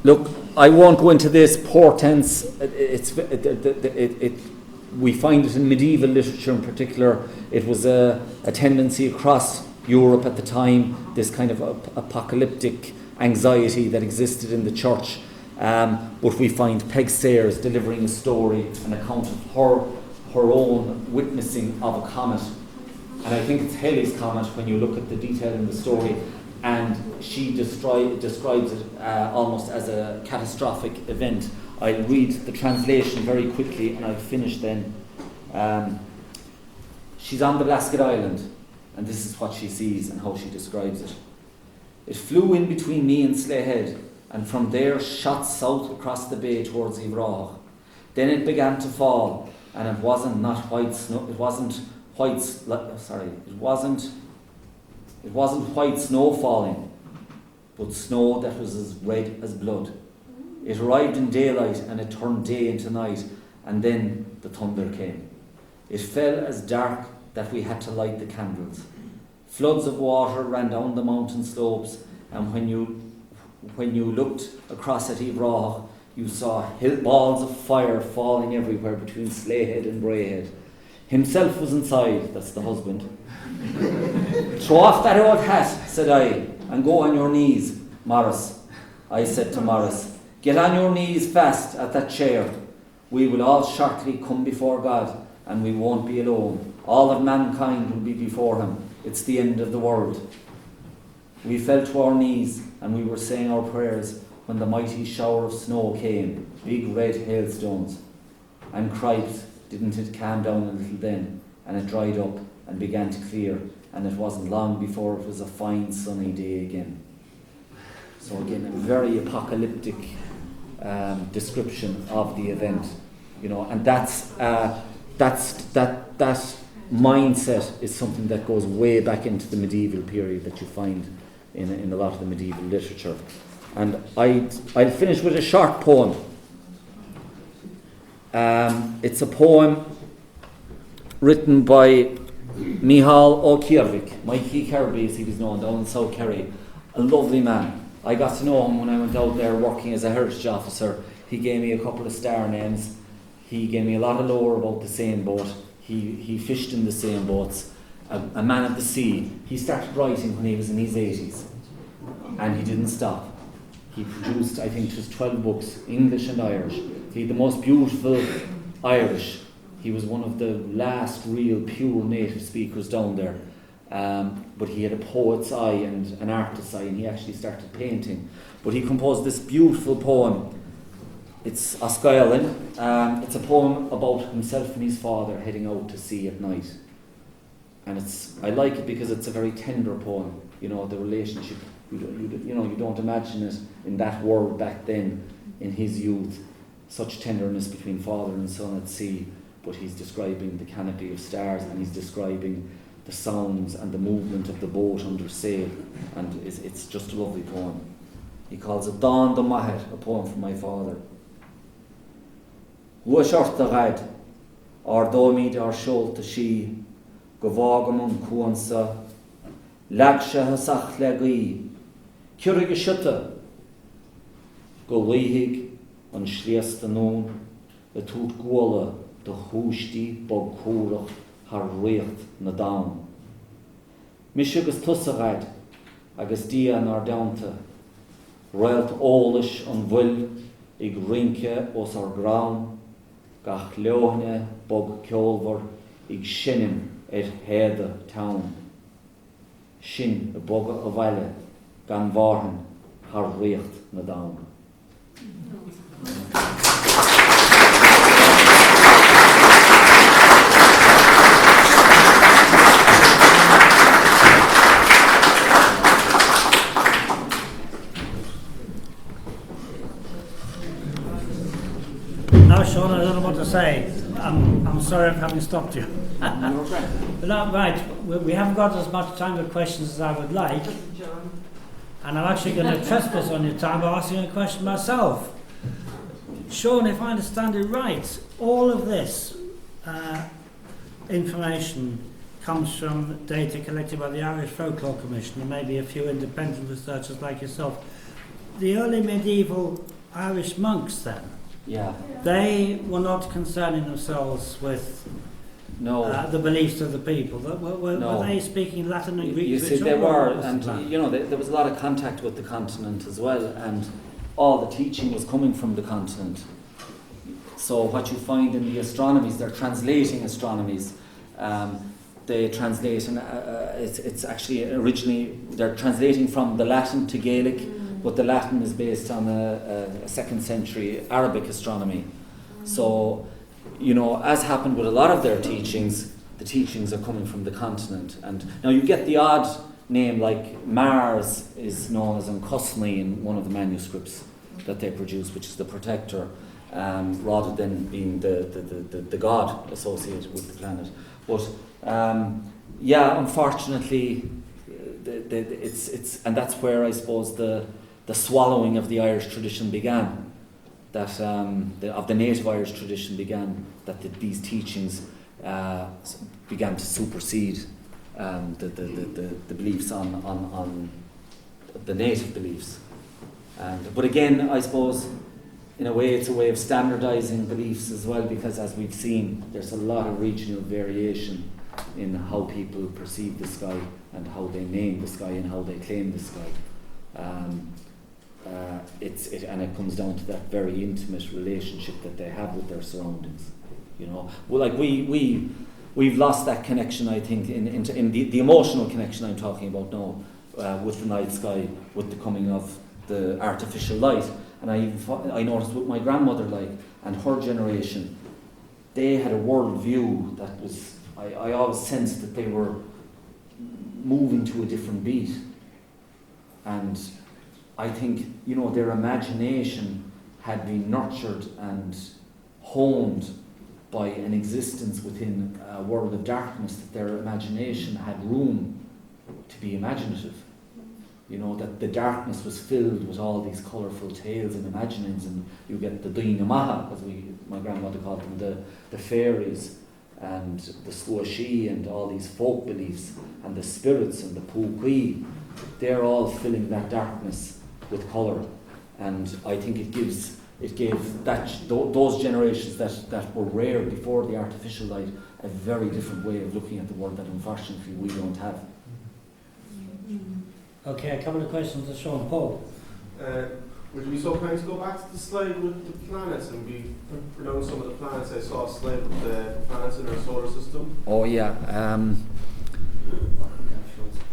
Look, I won't go into this portents. We find it in medieval literature in particular. It was a tendency across Europe at the time, this kind of apocalyptic anxiety that existed in the church. But we peg Peg Sayers delivering a story, an account of her own witnessing of a comet. And I think it's Halley's comet when you look at the detail in the story. And she describes it almost as a catastrophic event. I'll read the translation very quickly and I'll finish then. She's on the Blasket Island, and this is what she sees and how she describes it. It flew in between me and Slayhead, and from there shot south across the bay towards Ivragh. Then it began to fall, and it wasn't white snow falling, but snow that was as red as blood. It arrived in daylight and it turned day into night, and then the thunder came. It fell as dark that we had to light the candles. Floods of water ran down the mountain slopes, and when you looked across at Ivragh, you saw balls of fire falling everywhere between Slayhead and Brayhead. Himself was inside, that's the husband. Throw off that old hat, said I, and go on your knees, Morris. I said to Morris, get on your knees fast at that chair. We will all shortly come before God, and we won't be alone. All of mankind will be before him. It's the end of the world. We fell to our knees, and we were saying our prayers when the mighty shower of snow came, big red hailstones. And Christ, didn't it calm down a little then, and it dried up and began to clear, and it wasn't long before it was a fine sunny day again. So again, a very apocalyptic description of the event, and that mindset is something that goes way back into the medieval period that you find in a lot of the medieval literature. And I'll finish with a short poem. It's a poem written by Micheál Ó Ciarmhaigh, Mikey Kirby as he was known, down in South Kerry. A lovely man. I got to know him when I went out there working as a heritage officer. He gave me a couple of star names. He gave me a lot of lore about the Seine boat. He fished in the Seine boats. A man of the sea. He started writing when he was in his 80s. And he didn't stop. He produced, I think, just 12 books, English and Irish. He had the most beautiful Irish. He was one of the last real pure native speakers down there. But he had a poet's eye and an artist's eye, and he actually started painting. But he composed this beautiful poem. It's Oscailin. It's a poem about himself and his father heading out to sea at night. And I like it because it's a very tender poem. The relationship. You don't imagine it in that world back then, in his youth. Such tenderness between father and son at sea. But he's describing the canopy of stars, and he's describing the sounds and the movement of the boat under sail, and it's just a lovely poem. He calls it Dawn the Maher, a poem from my father. Uashort the Gad, or Domid or Sholt the She, Gavagamun Kuansa, Lagsha Hasach Lagi, Kurigashutta, Golihig, on Shlias the Noon, the Toot Guala, the Hooshti, Bog Kurach, har récht na dam. Mis agus tussagad, agus dia nar daunta, roilt ólis an bhuil ag rinke os ar grán, gach leohne bog ceolvar ag sinnim héada town. Sin a bog a bhaile gan bharhan har récht na dam. Sean, I don't know what to say. I'm sorry for having stopped you. But not right. We haven't got as much time for questions as I would like. And I'm actually going to trespass on your time by asking a question myself. Sean, if I understand it right, all of this information comes from data collected by the Irish Folklore Commission and maybe a few independent researchers like yourself. The early medieval Irish monks then, they were not concerning themselves with the beliefs of the people. Were they speaking Latin and Greek? You see, they were, and there was a lot of contact with the continent as well, and all the teaching was coming from the continent. So what you find in the astronomies, they're translating astronomies. They translate, and it's actually originally, they're translating from the Latin to Gaelic, but the Latin is based on a 2nd century Arabic astronomy. So, as happened with a lot of their teachings, the teachings are coming from the continent. And now you get the odd name, like Mars is known as Uncosney in one of the manuscripts that they produce, which is the protector, rather than being the god associated with the planet. But unfortunately, it's and that's where I suppose the swallowing of the Irish tradition began. That of the native Irish tradition began. That these teachings began to supersede the beliefs on the native beliefs. But again, I suppose, in a way, it's a way of standardising beliefs as well, because as we've seen, there's a lot of regional variation in how people perceive the sky and how they name the sky and how they claim the sky. And it comes down to that very intimate relationship that they have with their surroundings. Well, like we've lost that connection, I think, in the emotional connection I'm talking about now, with the night sky, with the coming of the artificial light. And I noticed with my grandmother, and her generation, they had a world view that was, I always sensed that they were moving to a different beat. And I think, their imagination had been nurtured and honed by an existence within a world of darkness, that their imagination had room to be imaginative. That the darkness was filled with all these colourful tales and imaginings, and you get the Daoine Maha, as my grandmother called them, the fairies and the Squashy and all these folk beliefs, and the spirits and the Pukui. They're all filling that darkness with colour, and I think it gave those generations that were rare before the artificial light a very different way of looking at the world that unfortunately we don't have. Okay, a couple of questions to Sean Paul. Would you be so kind to go back to the slide with the planets and pronounce some of the planets? I saw a slide with the planets in our solar system. Oh yeah.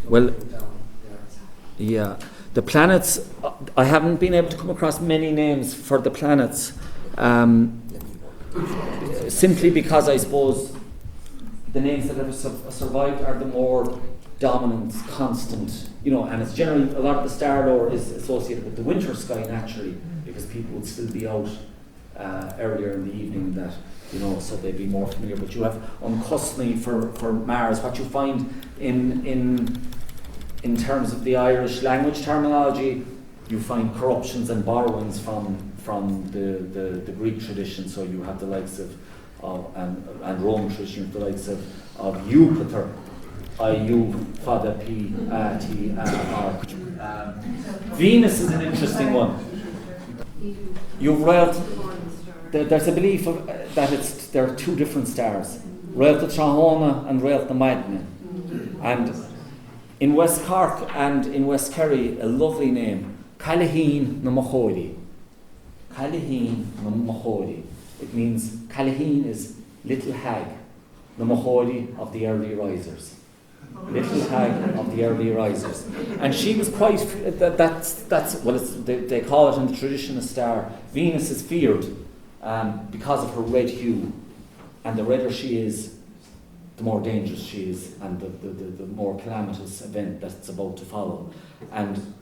Well, yeah. The planets, I haven't been able to come across many names for the planets, simply because I suppose the names that have survived are the more dominant, constant, and it's generally, a lot of the star lore is associated with the winter sky naturally, because people would still be out earlier in the evening, that so they'd be more familiar. But you have Uncosney for Mars. What you find in terms of the Irish language terminology, you find corruptions and borrowings from the Greek tradition. So you have the likes of and Roman tradition, the likes of Jupiter, I-U, Fada P, T, R. Venus is an interesting one. There's a belief that there are two different stars, Réalta Trahona and Réalta Maidne. And in West Cork and in West Kerry, a lovely name, Callagheen na Mochody. Callagheen na Mochody. It means, Callagheen is little hag, the Mochody of the early risers. Little hag of the early risers. And she was quite, they call it in the tradition a star. Venus is feared because of her red hue. And the redder she is, the more dangerous she is, and the more calamitous event that's about to follow. And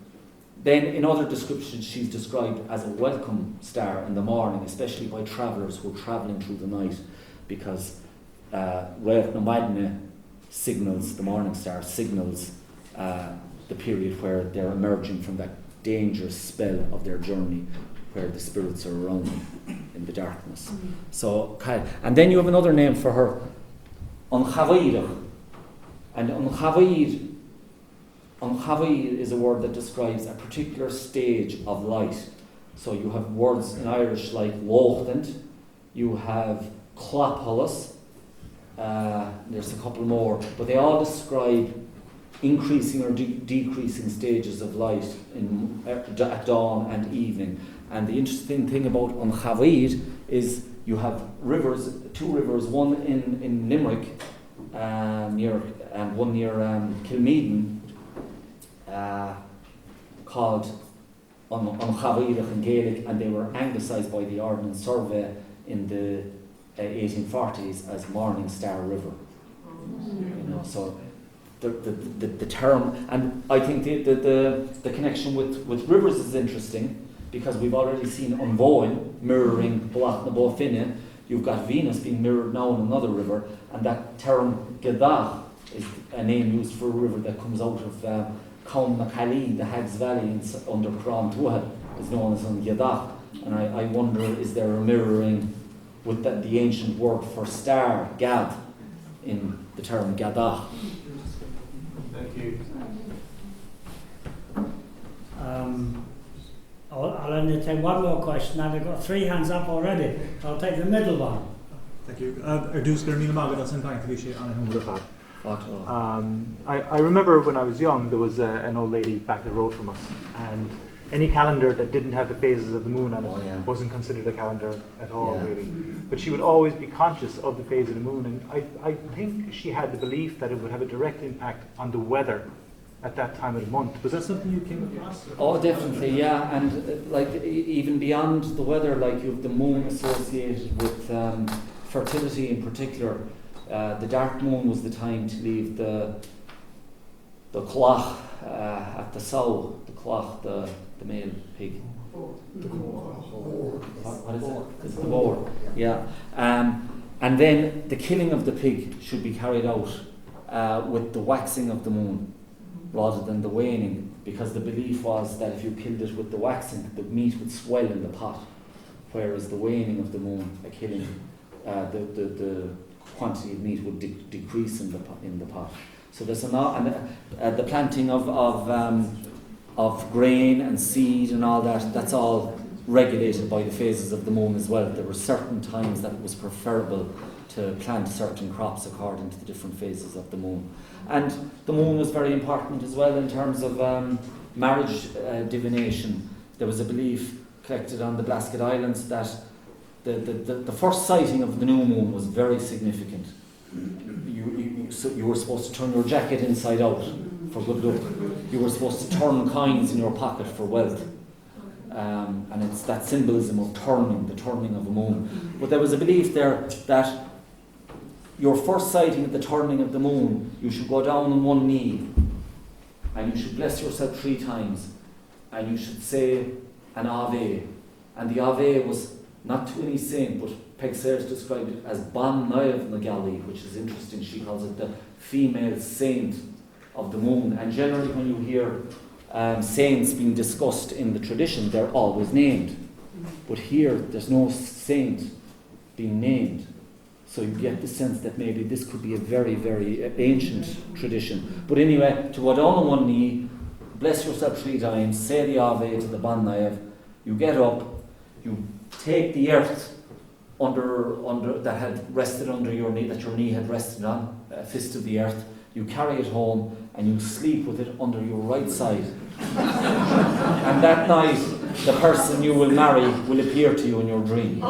then in other descriptions, she's described as a welcome star in the morning, especially by travellers who are travelling through the night, because Réalta Maidne signals, the morning star signals the period where they're emerging from that dangerous spell of their journey, where the spirits are around them in the darkness. So, and then you have another name for her, an chavíreach. And an chavír is a word that describes a particular stage of light. So you have words in Irish like lóchtant, you have clopholus, there's a couple more, but they all describe increasing or decreasing stages of light at dawn and evening. And the interesting thing about an chavír is you have rivers, two rivers, one in Limerick, and one near Kilmeaden, called an chavíreach in Gaelic, and they were anglicised by the Ordnance Survey in the 1840s as Morning Star River. You know, so the term, and I think the connection with rivers is interesting, because we've already seen An Bóin mirroring Blach na Bó Finne. You've got Venus being mirrored now in another river, and that term Gadach is a name used for a river that comes out of Cown Macally, the Hags Valley under Crom Tuatha, is known as An Gadach. And I wonder, is there a mirroring with the ancient word for star, Gad, in the term Gadach? Thank you. I'll only take one more question, and I've got 3 hands up already. I'll take the middle one. Thank you. I remember when I was young, there was an old lady back the road from us, and any calendar that didn't have the phases of the moon on it wasn't considered a calendar at all, really. But she would always be conscious of the phase of the moon, and I think she had the belief that it would have a direct impact on the weather at that time of the month. Was that something you came across? Oh, definitely, yeah. And even beyond the weather, like you have the moon associated with fertility in particular. The dark moon was the time to leave the cloch at the sow, the cloch, the male pig. What is it? It's the boar. Yeah. And then the killing of the pig should be carried out with the waxing of the moon, rather than the waning, because the belief was that if you killed it with the waxing, the meat would swell in the pot, whereas the waning of the moon, a killing, the quantity of meat would decrease in the pot. So there's the planting of grain and seed and all that. That's all regulated by the phases of the moon as well. There were certain times that it was preferable to plant certain crops according to the different phases of the moon. And the moon was very important as well in terms of marriage divination. There was a belief collected on the Blasket Islands that the first sighting of the new moon was very significant. So you were supposed to turn your jacket inside out for good luck. You were supposed to turn coins in your pocket for wealth. And it's that symbolism of the turning of a moon. But there was a belief there that your first sighting at the turning of the moon, you should go down on one knee and you should bless yourself 3 times and you should say an Ave. And the Ave was not to any saint, but Peg Sayers described it as Ban Naev Nagali, which is interesting. She calls it the female saint of the moon. And generally when you hear saints being discussed in the tradition, they're always named. But here, there's no saint being named. So you get the sense that maybe this could be a very, very ancient tradition. But anyway, to go down on one knee, bless yourself 3 times, say the Ave to the Ban Naev, you get up, you take the earth under that had rested under your knee, that your knee had rested on, a fist of the earth, you carry it home and you sleep with it under your right side. And that night, the person you will marry will appear to you in your dream.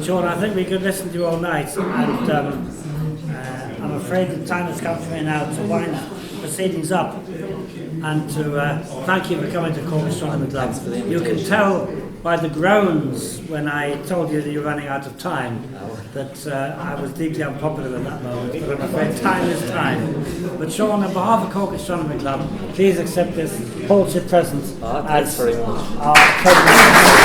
Sean, I think we could listen to you all night, and I'm afraid the time has come for me now to wind proceedings up and to thank you for coming to Cork Astronomy Club. You can tell by the groans when I told you that you're running out of time that I was deeply unpopular at that moment, but I'm afraid time is time. But Sean, on behalf of Cork Astronomy Club, please accept this paltry present as very much. Our president.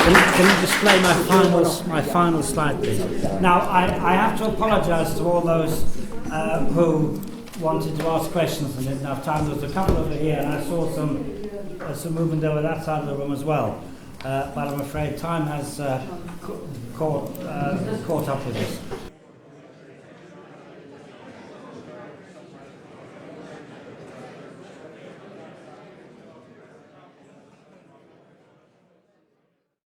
Can you display my final slide, please? Now, I have to apologise to all those who wanted to ask questions and didn't have time. There was a couple over here, and I saw some movement over that side of the room as well. But I'm afraid time has caught up with us.